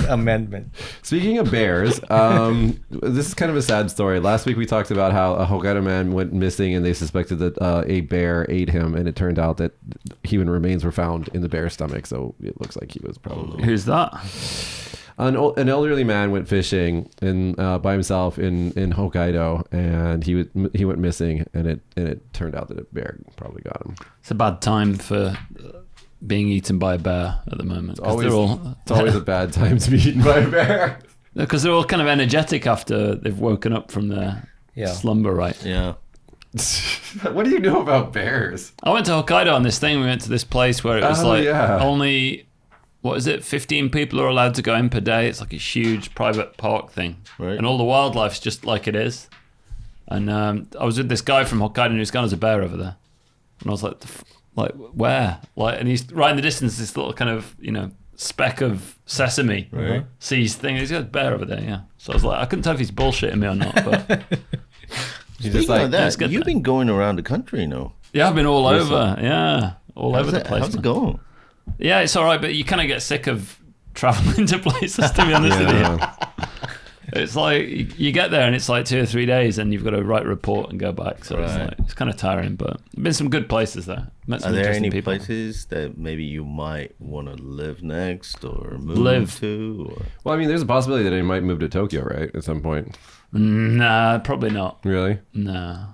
amendment. Speaking of bears, this is kind of a sad story. Last week we talked about how a Hokkaido man went missing and they suspected that a bear ate him, and it turned out that human remains were found in the bear's stomach, so it looks like he was probably... Who's that? An elderly man went fishing by himself in Hokkaido, and he went missing, and it turned out that a bear probably got him. It's a bad time for being eaten by a bear at the moment. It's always a bad time to be eaten by a bear. Because they're all kind of energetic after they've woken up from their slumber, right? Yeah. What do you know about bears? I went to Hokkaido on this thing. We went to this place where it was only, what is it, 15 people are allowed to go in per day. It's like a huge private park thing. Right. And all the wildlife's just like it is. And I was with this guy from Hokkaido who's gone as a bear over there. And I was like, where? Like, and he's right in the distance, this little kind of, speck of sesame sees thing. He's got a bear over there, yeah. So I was like, I couldn't tell if he's bullshitting me or not, but... Speaking of that, you've been going around the country, Yeah, I've been all over. Yeah, all over the place. How's it going? Yeah, it's all right, but you kind of get sick of traveling to places, to be honest with you. It's like you get there and it's like 2 or 3 days and you've got to write a report and go back. So it's kind of tiring, but there's been some good places there. Met some Are there any people. places that maybe you might want to live next or move to? Or? Well, I mean, there's a possibility that I might move to Tokyo, right, at some point. Nah, probably not. Really? No,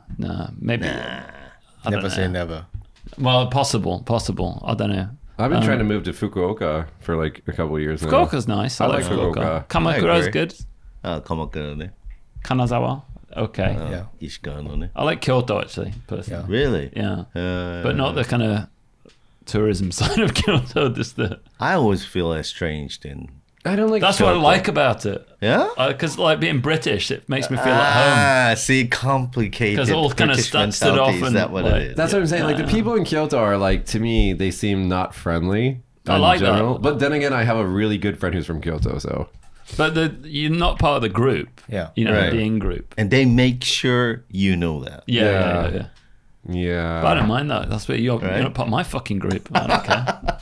maybe. Never say never. Well, possible. I don't know. I've been trying to move to Fukuoka for like a couple of years now. Fukuoka's nice. I like Fukuoka. Kamakura's good. Kamakura ne. Kanazawa. Okay. Ishikawa ne. I like Kyoto actually, personally. Really? Yeah. But not the kind of tourism side of Kyoto. Just the. I always feel estranged in. I don't like. That's Kyoto. what I like about it. Yeah. Because like being British, it makes me feel at home. See, complicated. Because all kind of stood off. Is that what it is? That's what I'm saying. Like the people in Kyoto are like, to me, they seem not friendly. I like general. that. But then again, I have a really good friend who's from Kyoto, so. But you're not part of the group. Yeah. The in-group. And they make sure you know that. Yeah. Yeah. But I don't mind that. That's what you're not part of my fucking group. I don't care.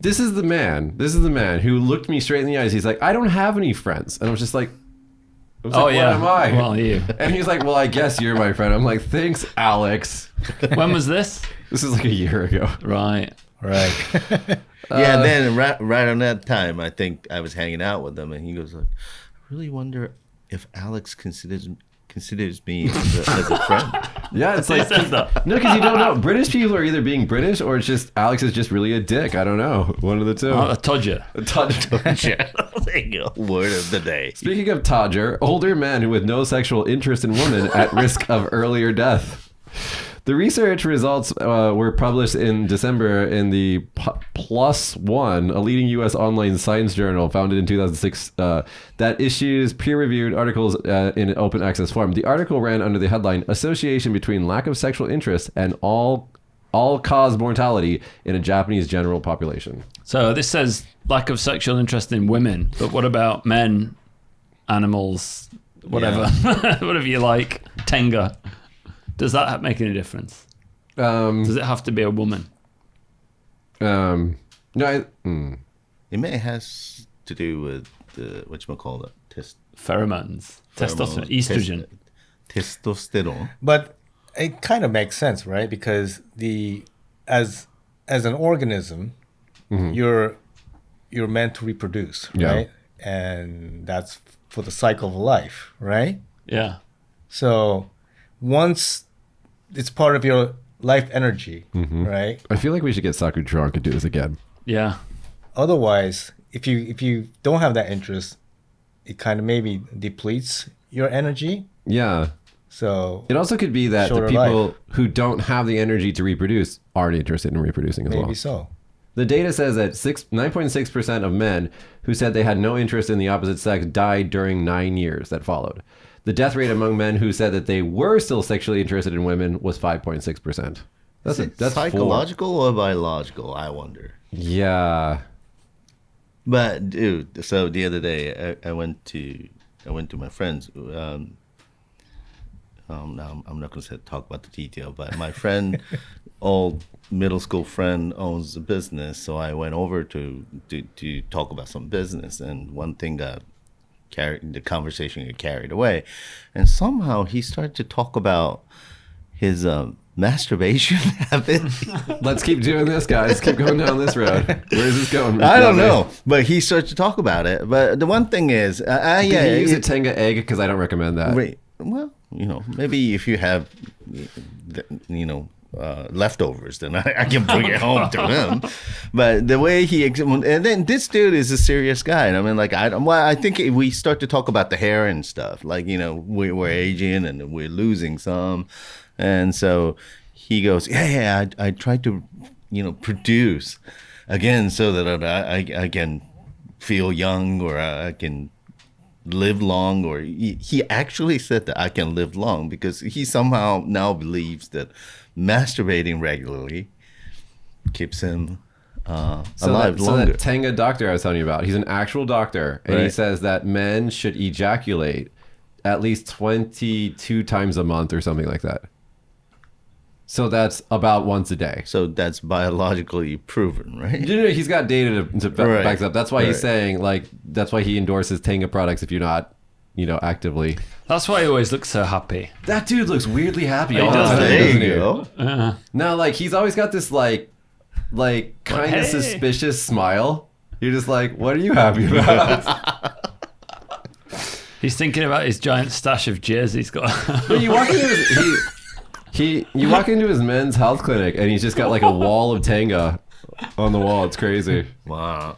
This is the man who looked me straight in the eyes. He's like, I don't have any friends. And I was just like, what am I? Well, you. And he's like, well, I guess you're my friend. I'm like, thanks, Alex. When was this? This is like a year ago. Right. Yeah, and then right on that time, I think I was hanging out with him, and he goes like, I really wonder if Alex considers me as a friend. Yeah, it's like, says that. no, because you don't know. British people are either being British or it's just Alex is just really a dick. I don't know. One of the two. I told you. There you go. Word of the day. Speaking of Todger, older men with no sexual interest in women at risk of earlier death. The research results were published in December in the PLOS ONE, a leading U.S. online science journal founded in 2006 that issues peer-reviewed articles in an open access form. The article ran under the headline, Association Between Lack of Sexual Interest and All-Cause Mortality in a Japanese General Population. So this says lack of sexual interest in women, but what about men, animals, whatever, whatever you like, Tenga? Does that make any difference? Does it have to be a woman? It may has to do with whatchamacallit, Pheromones, testosterone, estrogen. Testosterone. But it kind of makes sense, right? Because as an organism, you're meant to reproduce, right? And that's for the cycle of life, right? Yeah. So once it's part of your life energy, right? I feel like we should get Saku drunk and do this again. Yeah. Otherwise, if you don't have that interest, it kind of maybe depletes your energy. Yeah. So it also could be that the shorter people life. who don't have the energy to reproduce aren't interested in reproducing as well. Maybe so. The data says that 9.6% of men who said they had no interest in the opposite sex died during 9 years that followed. The death rate among men who said that they were still sexually interested in women was 5.6%. That's psychological or biological, I wonder. Yeah. But dude, so the other day I went to my friend's. Now I'm not going to talk about the detail, but my friend, old middle school friend, owns a business, so I went over to talk about some business, and one thing the conversation got carried away, and somehow he started to talk about his masturbation habit. Let's keep doing this, guys. Keep going down this road. Where is this going? I don't know, but he started to talk about it. But the one thing is, Did you use a Tenga egg? Because I don't recommend that. Well, maybe if you have, leftovers, then I can bring it home to him. But the way and then this dude is a serious guy. And I mean, like, I think we start to talk about the hair and stuff. Like, you know, we're aging and we're losing some. And so he goes, I tried to, you know, produce again so that I can feel young, or I can live long, or he actually said that I can live long because he somehow now believes that masturbating regularly keeps him alive longer. So that Tenga doctor I was telling you about, he's an actual doctor, and he Right. says that men should ejaculate at least 22 times a month or something like that. So that's about once a day. So that's biologically proven, right? You know, he's got data to Right. back up. That's why he's Right. saying, like, that's why he endorses Tenga products if you're not, you know, actively. That's why he always looks so happy. That dude looks weirdly happy He all the does. time, There doesn't you he? go. No, like, he's always got this, like kind hey. of suspicious smile. You're just like, what are you happy about? He's thinking about his giant stash of jizz he's got. But you walk into you walk into his men's health clinic, and he's just got like a wall of Tenga on the wall. It's crazy. Wow.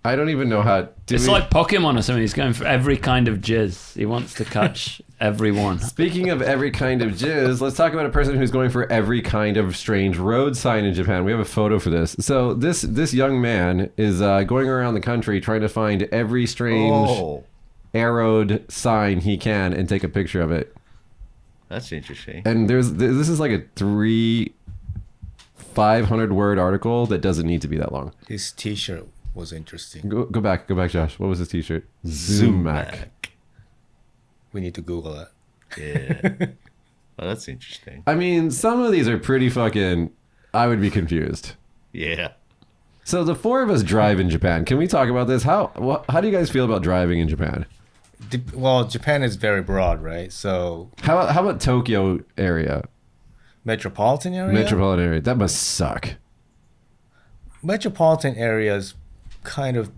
I don't even know how. It's like Pokemon or something. He's going for every kind of jizz. He wants to catch everyone. Speaking of every kind of jizz, let's talk about a person who's going for every kind of strange road sign in Japan. We have a photo for this. So this young man is going around the country trying to find every strange Oh, arrowed sign he can and take a picture of it. that's interesting. And this is like a 500 word article that doesn't need to be that long. His T-shirt was interesting. Go back, Josh. What was his T-shirt? Zumac. We need to Google that. Yeah. Well, that's interesting. I mean, some of these are pretty fucking. I would be confused. Yeah. So the four of us drive in Japan. Can we talk about this? How do you guys feel about driving in Japan? Well, Japan is very broad, right? So How about Tokyo area, metropolitan area. metropolitan area? That must suck. Metropolitan area is kind of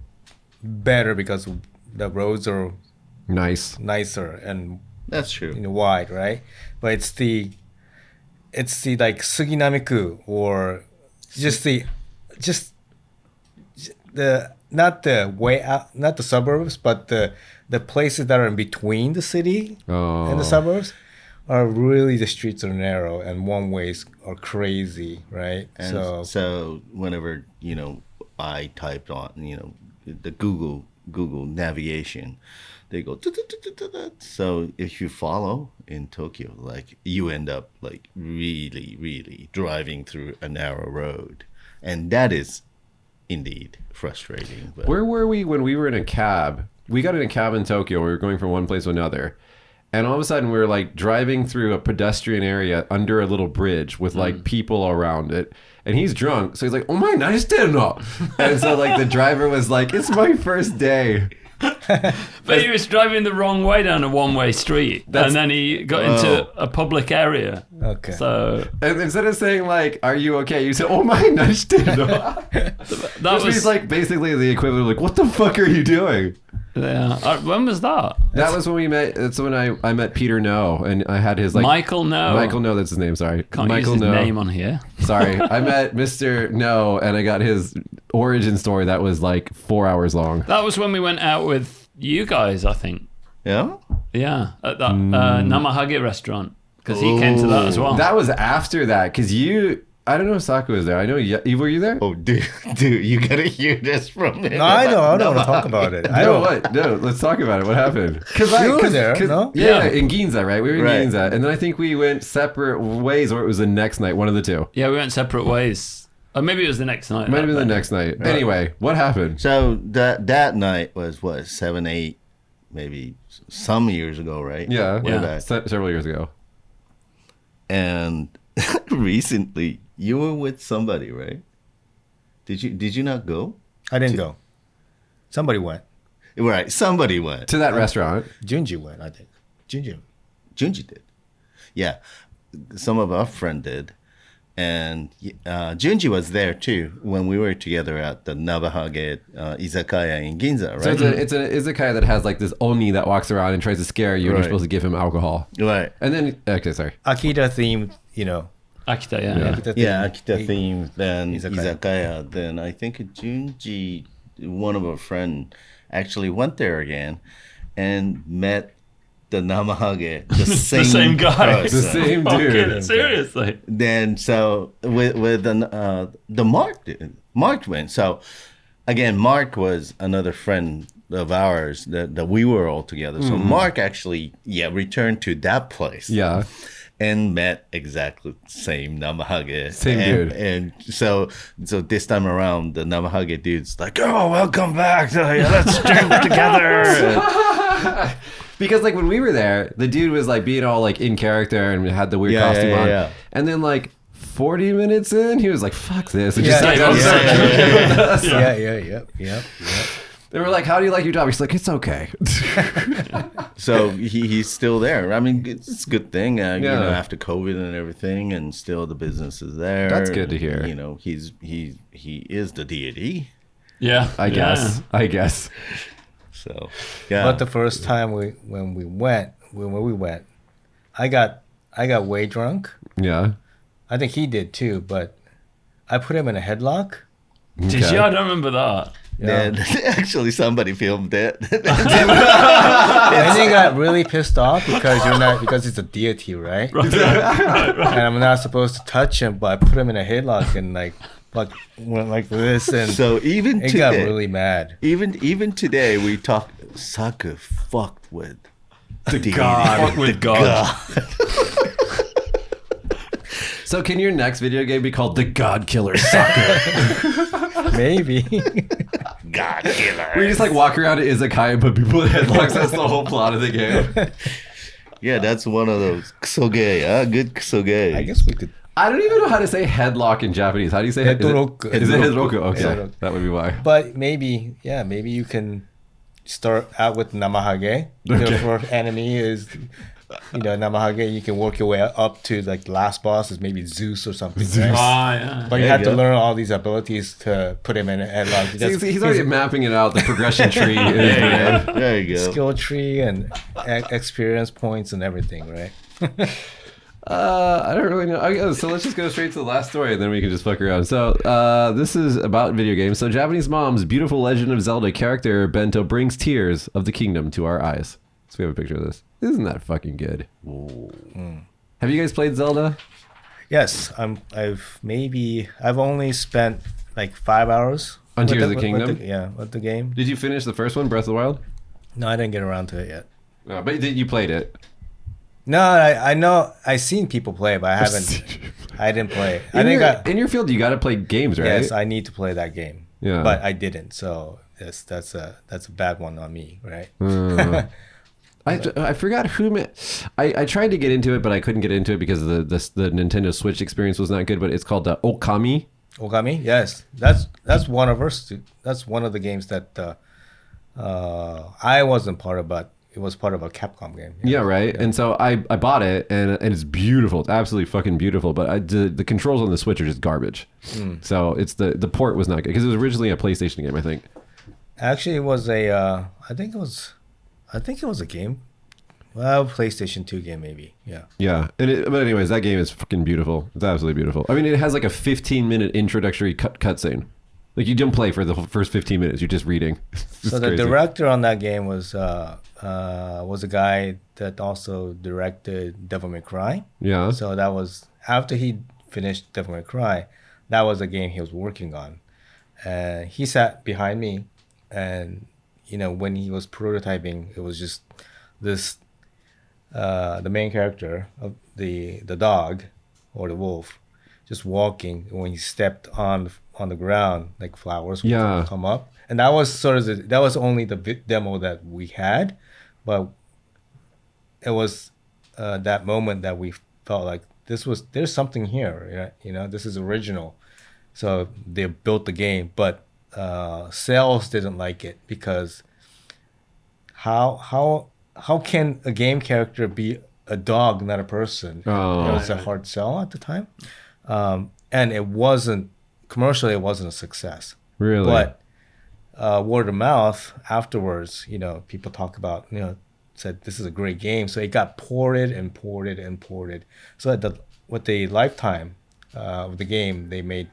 better because the roads are Nice. nicer and That's true. wide, right? But it's the like Suginami-ku, or just the not the way out, not the suburbs, but the places that are in between the city and the suburbs are really, the streets are narrow and one ways are crazy, right? And so whenever, you know, I typed on, you know, the Google navigation, they go, so if you follow in Tokyo, like, you end up like really, really driving through a narrow road. And that is indeed frustrating. But Where were we when we were in a cab? We got in a cab in Tokyo. We were going from one place to another. And all of a sudden, we were like driving through a pedestrian area under a little bridge with like people around it. And he's drunk. So he's like, oh my, nice no. And so like the driver was like, it's my first day. But he was driving the wrong way down a one-way street, and then he got into a public area. Okay. So And instead of saying like, are you okay? You said, oh my, nice no. that Which was means like basically the equivalent of like, what the fuck are you doing? yeah. When was that? That was when we met. That's when I met Peter No, and I had his like Michael No. Michael No, that's his name. Sorry, Can't Michael use his No. name on here. Sorry, I met Mr. No, and I got his origin story that was like 4 hours long. That was when we went out with you guys, I think. yeah, Yeah, at that Namahage restaurant, because he came to that as well. That was after that, because I don't know if Saku was there. I know, were you there? oh dude, you gotta hear this from him. No, I don't want to talk about it. I No, don't. what? No, let's talk about it. What happened? Because You were there, no? Yeah, Yeah. in Ginza, right? We were in Right. Ginza, and then I think we went separate ways, or it was the next night, one of the two. Yeah, we went separate ways. Or maybe it was the next night. Might have that been the day. next night. Anyway, what happened? So that night was what, 7, 8, maybe some years ago, right? Yeah, Way Yeah. back. several years ago. And recently, you were with somebody, right? Did you not go? I didn't go. Somebody went. Right, somebody went. To that restaurant. Junji went, I think. Junji. Junji did. Yeah, some of our friend did. And Junji was there too when we were together at the Nabahage Izakaya in Ginza, right? So it's an izakaya that has like this oni that walks around and tries to scare you, and you're Right. supposed to give him alcohol. Right. And then, okay, sorry. Akita themed, Akita, Yeah, Akita theme, then Izakaya. Izakaya. Then I think Junji, one of our friend, actually went there again and met the Namahage, the same guy. person. The same dude. Fucking seriously. Then so with the Mark went. So again, Mark was another friend of ours that we were all together. So Mark actually returned to that place. Yeah. And met exactly the same Namahage. Same dude. And so this time around, the Namahage dude's like, oh, welcome back. Let's drink together. Because like when we were there, the dude was like being all like in character and had the weird costume on. Yeah. And then like 40 minutes in, he was like, fuck this. And Yeah. just sat down and started drinking with us. Yep. They were like, how do you like your job? He's like, it's okay. So he's still there. I mean, it's a good thing, you Yeah. know, after COVID and everything, and still the business is there. That's good to hear. You know, he is the deity. Yeah. I guess. So yeah. But the first time when we went, I got way drunk. Yeah. I think he did too, but I put him in a headlock. Did Okay. you? I don't remember that. Then actually somebody filmed it. And then he got really pissed off because it's a deity, right? And I'm not supposed to touch him, but I put him in a headlock and like went like this, and So even it got today, really mad. even today, we talk. Saka fucked with the deity. Fuck with God. So can your next video game be called The God Killer Soccer? Maybe. God killer. Where you just like walk around to izakaya and put people in headlocks. That's the whole plot of the game. Yeah, that's one of those kusoge. Good kusoge. I guess we could. I don't even know how to say headlock in Japanese. How do you say it? Hedoroku. Is it Hedoroku? Okay. Hedoroku. That would be why. But maybe you can start out with Namahage. Okay. The first enemy is, Namahage. You can work your way up to like the last boss is maybe Zeus or something. Right? Ah, yeah. But you There have you to go. learn all these abilities to put him in a headlock. He's already mapping it out, the progression tree. in his brain. There you go. skill tree and experience points and everything, right? I don't really know. Okay, so let's just go straight to the last story, and then we can just fuck around. So this is about video games. So Japanese mom's beautiful Legend of Zelda character Bento brings tears of the kingdom to our eyes. So we have a picture of this. Isn't that fucking good? Have you guys played Zelda? Yes, I've only spent like 5 hours On with Tears of the Kingdom? with the game. Did you finish the first one, Breath of the Wild? No, I didn't get around to it yet. No, but you played it. No, I know I've seen people play, but I haven't. I didn't play it. In your field, you got to play games, right? Yes, I need to play that game. Yeah. But I didn't, so that's a bad one on me, right? I forgot who I tried to get into it, but I couldn't get into it because the Nintendo Switch experience was not good. But it's called Okami. Okami, yes, that's one of that's one of the games that I wasn't part of, but it was part of a Capcom game. Yeah, right. Yeah. And so I bought it, and it's beautiful. It's absolutely fucking beautiful. But the controls on the Switch are just garbage. So it's the port was not good because it was originally a PlayStation game, I think. Actually, it was I think it was a game. Well, PlayStation 2 game maybe. Yeah. Yeah. But anyways, that game is fucking beautiful. It's absolutely beautiful. I mean, it has like a 15-minute introductory cutscene. Like you don't play for the first 15 minutes. You're just reading. So the director on that game was a guy that also directed Devil May Cry. Yeah. So that was after he finished Devil May Cry, that was a game he was working on, and he sat behind me, and when he was prototyping, it was just this the main character of the dog or the wolf just walking. When he stepped on the ground, like flowers would come up, and that was that was only the demo that we had, but it was that moment that we felt like there's something here, this is original. So they built the game, but sales didn't like it because how can a game character be a dog, not a person? Oh. It was a hard sell at the time, and it wasn't commercially. It wasn't a success. Really? But word of mouth afterwards, people talk about, said this is a great game. So it got ported and ported and ported. So with the lifetime of the game, they made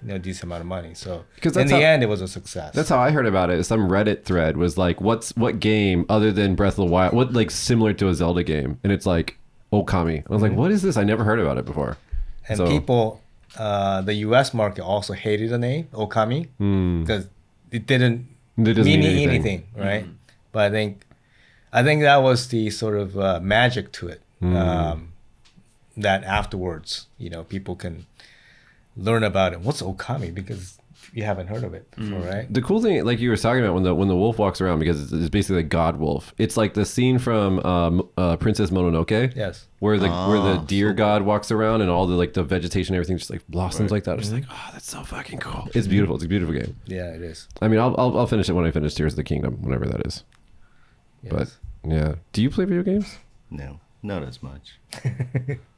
a decent amount of money. So 'Cause in that's the how- end, it was a success. That's how I heard about it. Some Reddit thread was like, what game other than Breath of the Wild, what like similar to a Zelda game? And it's like Okami. I was like, what is this? I never heard about it before. And So- people, the U.S. market also hated the name Okami because it didn't It doesn't mean mean anything. anything, right? But I think that was the sort of magic to it. That afterwards, people can learn about it. What's Okami? Because you haven't heard of it before, right? The cool thing, like you were talking about, when the wolf walks around, because it's basically a god wolf. It's like the scene from Princess Mononoke, Yes. where the deer god walks around and all the like the vegetation, and everything just like blossoms like that. It's like, oh, that's so fucking cool. It's beautiful. It's a beautiful game. Yeah, it is. I mean, I'll finish it when I finish Tears of the Kingdom, whenever that is. Yes. But yeah, do you play video games? No, not as much.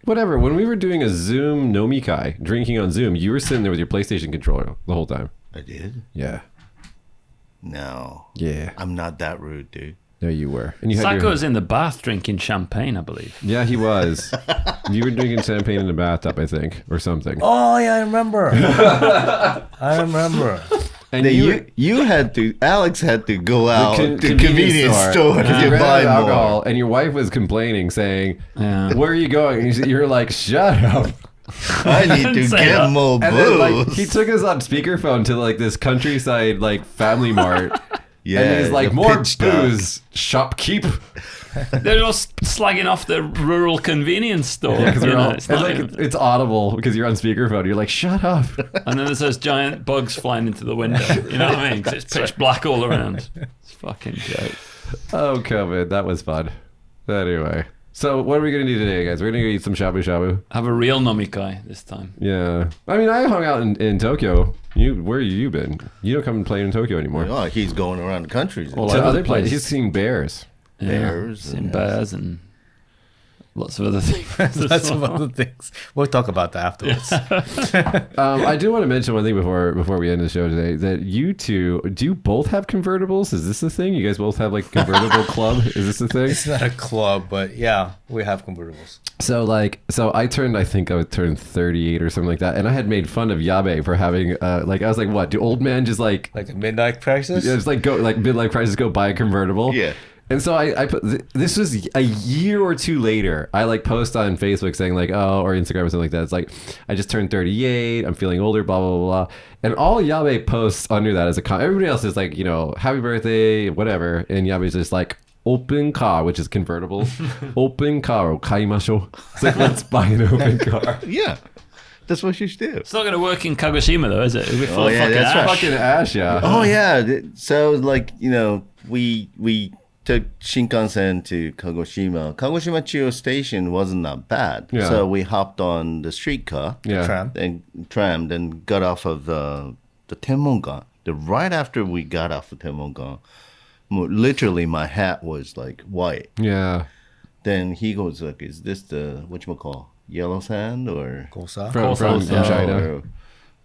Whatever. When we were doing a Zoom Nomikai, drinking on Zoom, you were sitting there with your PlayStation controller the whole time. I did? Yeah. No. Yeah. I'm not that rude, dude. No, you were. And you had Sako your, was in the bath drinking champagne, I believe. yeah, he was. You were drinking champagne in the bathtub, I think, or something. Oh yeah, I remember. I remember. And You had to, Alex had to go out to convenience convenience store you to ran buy out of more. alcohol, and your wife was complaining, saying, Yeah. "Where are you going?" And you're like, "Shut up." I need to Say get that. more And then, like, booze. he took us on speakerphone to like this countryside like family mart, Yeah, and he's like, the "More pitch dark. booze, shopkeep." They're all slagging off the rural convenience store. Yeah, because you we're know, all, it's it's not like even- it's audible because you're on speakerphone. You're like, "Shut up." and then there's those giant bugs flying into the window. You know what I mean? 'Cause it's pitch black all around. It's fucking joke. Oh, COVID, that was fun. Anyway, so what are we gonna do today, guys? We're gonna go eat some shabu shabu. Have a real nomikai this time. Yeah, I mean, I hung out in Tokyo. Where you been? You don't come and play in Tokyo anymore. Oh, he's going around the country. All To over other the place. places, he's seeing bears. Bears Seen and- bears and lots of other things. That's one of the things. We'll talk about that afterwards. I do want to mention one thing before we end the show today. That you two, do you both have convertibles? Is this a thing? You guys both have like a convertible club? Is this a thing? It's not a club, but yeah, we have convertibles. So I think I would turn 38 or something like that, and I had made fun of Yabe for having I was like, what? Do old men just like Like a midnight crisis? it's like go like midlife crisis, go buy a convertible? Yeah. And so I put this was a year or two later. I like post on Facebook saying like, oh, or Instagram or something like that. It's like, I just turned 38. I'm feeling older. Blah blah blah blah. And all Yabe posts under that is a comment. Everybody else is like, happy birthday, whatever. And Yabe's just like, open car, which is convertible. Open car, kaimashou. It's like, let's buy an open car. Yeah. That's what you should do. It's not going to work in Kagoshima though, is it? It'll be full Oh, of yeah, fucking that's ash. Fucking ash, yeah. Oh yeah. So like we took Shinkansen to Kagoshima. Kagoshima Chiyo Station wasn't that bad. Yeah. So we hopped on the streetcar Yeah. Tram. and trammed and got off of the Tenmongan. Right after we got off of Tenmongan, literally my hat was like white. Yeah. Then he goes like, "Is this the whatchamacall, yellow sand or?" Kosa. From Yeah. China. or-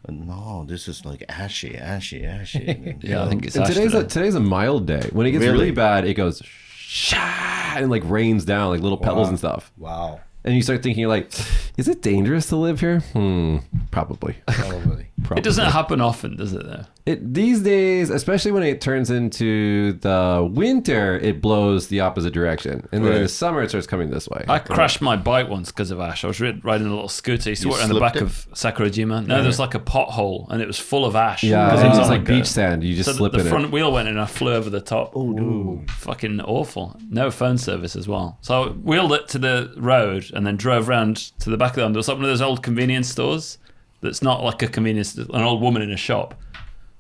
No, this is like ashy. Yeah, I think it's And ash today's today. a mild day. When it gets really, Really? bad, it goes sha and like rains down like little pebbles and stuff. Wow. And you start thinking like, is it dangerous to live here? Probably. Probably. It doesn't happen often, does it though? These days, especially when it turns into the winter, it blows the opposite direction. And then in the Right. summer, it starts coming this way. I crashed my bike once because of ash. I was riding a little scooter. You You walk around the slipped back it? of Sakurajima. No, there's like a pothole and it was full of ash. Yeah, 'Cause and it was it's on like beach sand. You just So slip the in front it. wheel went in and I flew over the top. Oh, no. Fucking awful. No phone service as well. So I wheeled it to the road and then drove around to the back of the There was like one of those old convenience stores that's not like a convenience, an old woman in a shop.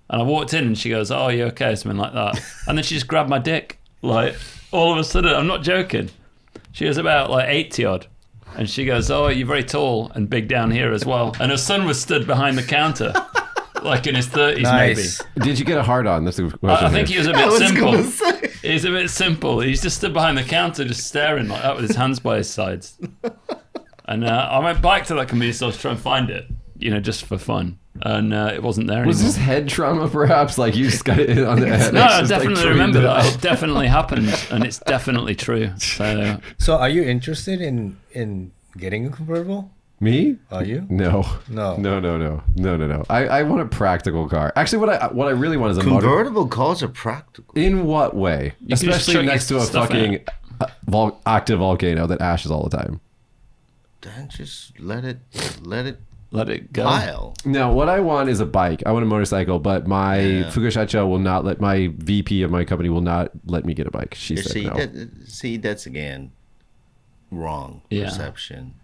And I walked in and she goes, "Oh, you okay?" Something like that. And then she just grabbed my dick. Like, all of a sudden, I'm not joking. She was about like 80 odd. And she goes, "Oh, you're very tall and big down here as well." And her son was stood behind the counter, like in his 30s Nice. maybe. Did you get a hard on? That's the question. I think he was a bit was simple. gonna say. He's a bit simple. He's just stood behind the counter, just staring like that with his hands by his sides. And I went back to that convenience store to try and find it, just for fun. And it wasn't there Was anymore. this head trauma, perhaps? Like you just got it on the head? No, It's I just, like, definitely remember trained that. it It definitely happened, and it's definitely true. So So are you interested in getting a convertible? Me? Are you? No. No. No. I want a practical car. Actually, what I really want is a Convertible cars are practical. In what way? You can just Especially chuck next to your a stuff in fucking active volcano that ashes all the time. Then just let it Let it go. pile. No, what I want is a bike. I want a motorcycle, but my Fukushacho will not let, my VP of my company will not let me get a bike. She said no. That's again wrong Yeah. perception.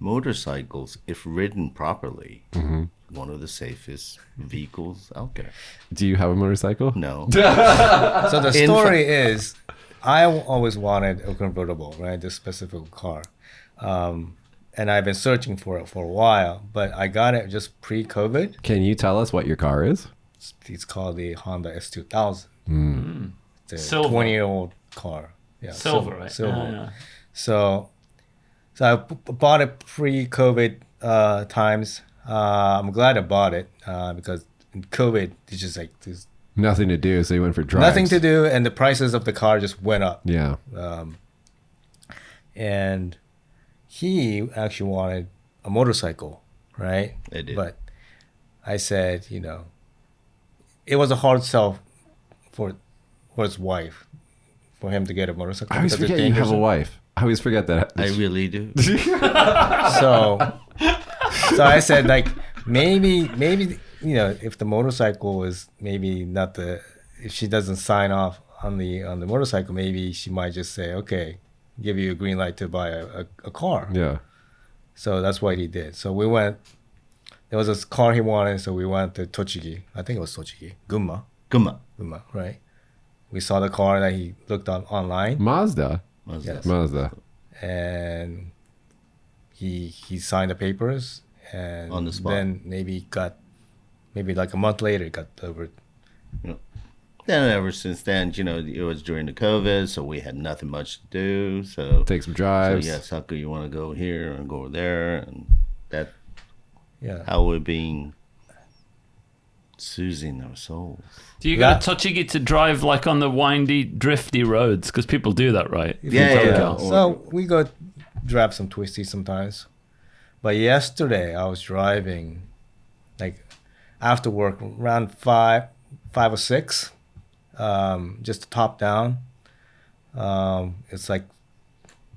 Motorcycles, if ridden properly, Mm-hmm. one of the safest vehicles out there. Do you have a motorcycle? No. So the story is, I always wanted a convertible, right? This specific car. And I've been searching for it for a while, but I got it just pre-COVID. Can you tell us what your car is? It's called the Honda S2000. It's a Silver. 20-year-old car. Yeah, Silver, right? Silver. Yeah. So I bought it pre-COVID times. I'm glad I bought it because in COVID, it's just like there's Nothing to do, so you went for drives. nothing to do, and the prices of the car just went up. Yeah. And he actually wanted a motorcycle, right? I did. But I said, it was a hard sell for his wife, for him to get a motorcycle. I always because it's forget you have a dangerous. wife. I always forget that. I really do. So I said, like, maybe if the motorcycle is maybe not if she doesn't sign off on the motorcycle, maybe she might just say, okay, give you a green light to buy a car. Yeah. So that's what he did. So we went. There was a car he wanted, so we went to Tochigi. I think it was Tochigi, Gunma, right? We saw the car that he looked on online, Mazda. Yes. Mazda. and he signed the papers, and On the spot. then maybe like a month later, it got delivered. Then ever since then, it was during the COVID, so we had nothing much to do. So Take some drives. So yeah, Saku, you want to go here and go there, and that Yeah. how we're being soothing our souls. Do you go to Tochigi to drive like on the windy, drifty roads? Because people do that, right? Yeah. So we go drive some twisties sometimes. But yesterday I was driving, like after work around 5 or 6, just top down. It's like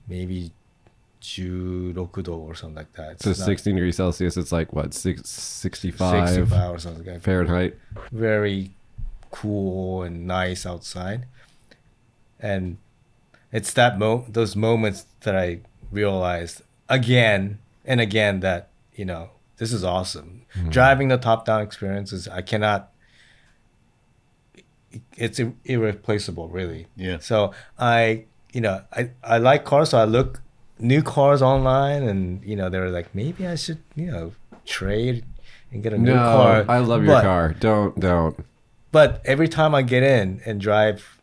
maybe 16 or something like that. It's So not 16 degrees Celsius, it's like what, 65 65 or something like that. Fahrenheit? Very cool and nice outside. And it's those moments that I realized again and again that, this is awesome. Driving the top-down experiences, it's irreplaceable, really. Yeah. So I like cars, so I look new cars online, and they're like, maybe I should trade and get a new car. I love your car. Don't. But every time I get in and drive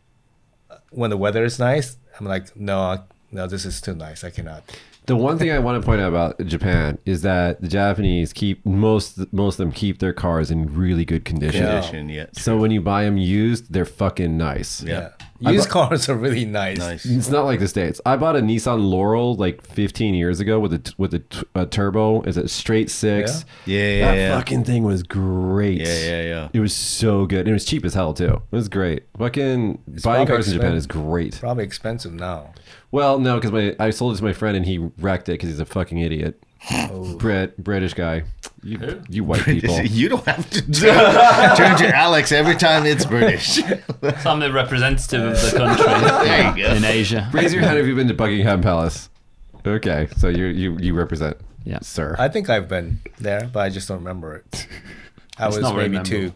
when the weather is nice, I'm like, no, this is too nice. I cannot. The one thing I want to point out about Japan is that the Japanese keep most of them keep their cars in really good condition. Yeah. Condition, yeah. So when you buy them used, they're fucking nice. Yeah. Used cars are really nice. Nice. It's not like the States. I bought a Nissan Laurel like 15 years ago with a turbo. It's a straight 6. Yeah. That fucking thing was great. Yeah. It was so good. It was cheap as hell too. It was great. Fucking buying probably cars in Japan is great. Probably expensive now. Well, no, because I sold it to my friend and he wrecked it because he's a fucking idiot. Oh. British guy. You white people. You don't have to turn to Alex every time it's British. So I'm the representative of the country There you go. in Asia. Raise your hand if you've been to Buckingham Palace. Okay, so you represent. Yeah. Sir. I think I've been there, but I just don't remember it. I was not very maybe 2.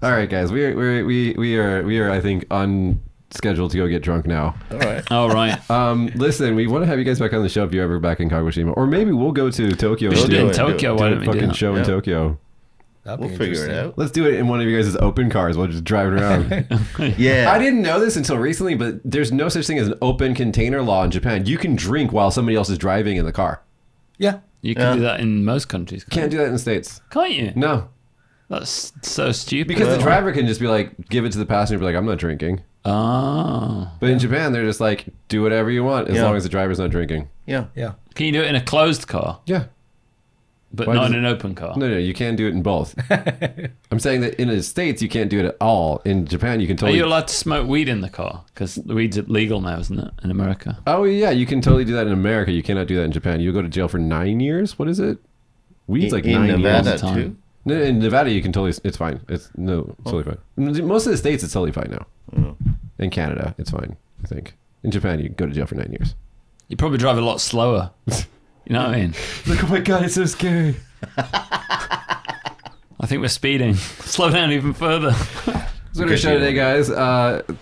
All right, guys. We are I think on schedule to go get drunk now. All right. All right. Listen, we want to have you guys back on the show if you're ever back in Kagoshima, or maybe we'll go to Tokyo. We should do it in do it. Tokyo. Why do don't a we do fucking that? show in Yeah. Tokyo. That'd We'll be figure it interesting. out. Let's do it in one of you guys' open cars. We'll just drive it around. Yeah. I didn't know this until recently, but there's no such thing as an open container law in Japan. You can drink while somebody else is driving in the car. Yeah. You can do that in most countries. Can't do that in the States. Can't you? No. That's so stupid. Because the driver can just be like, give it to the passenger and be like, I'm not drinking. Oh. But in Japan, they're just like, do whatever you want as Yeah. long as the driver's not drinking. Yeah. Yeah. Can you do it in a closed car, Yeah. but Why not does in an open car? No, you can do it in both. I'm saying that in the States, you can't do it at all. In Japan, you can Are totally... you allowed to smoke weed in the car? Because weed's legal now, isn't it, in America? Oh, yeah, you can totally do that in America. You cannot do that in Japan. You'll go to jail for 9 years? What is it? Weed's like in 9 Nevada years. time. too. No, in Nevada, you can totally... It's fine. It's totally fine. Most of the states, it's totally fine now. Oh. In Canada, it's fine, I think. In Japan, you can go to jail for 9 years. You probably drive a lot slower. You know what I mean? Like, oh my God, it's so scary. I think we're speeding. Slow down even further. That's our show today, guys.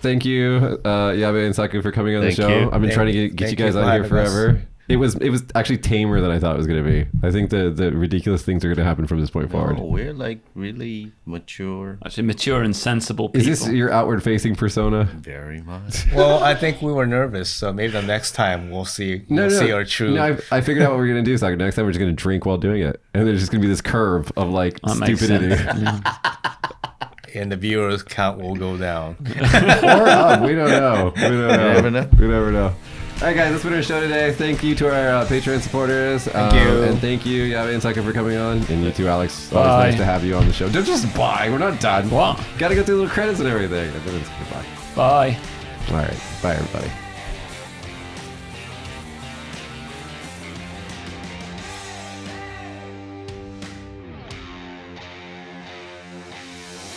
Thank you, Yabe and Saku, for coming on Thank the show. you. I've been trying to get you Thank guys you on for here having us. forever. It was actually tamer than I thought it was going to be. I think the ridiculous things are going to happen from this point forward. No, we're like really mature. Actually, mature and sensible people. Is this your outward-facing persona? Very much. Well, I think we were nervous, so maybe the next time we'll see see our true. No, I figured out what we're going to do, Saku. Next time we're just going to drink while doing it. And there's just going to be this curve of like That makes stupidity. sense. Yeah. And the viewers count will go down. Or up. We don't know. We don't know. never know. We never know. All right, guys, that's been our show today. Thank you to our Patreon supporters. Thank you. And thank you, Yabe and Saku, for coming on. And you too, Alex. Bye. Always nice to have you on the show. Don't just bye. We're not done. What? Got to go through the little credits and everything. And then it's goodbye. Bye. All right. Bye, everybody.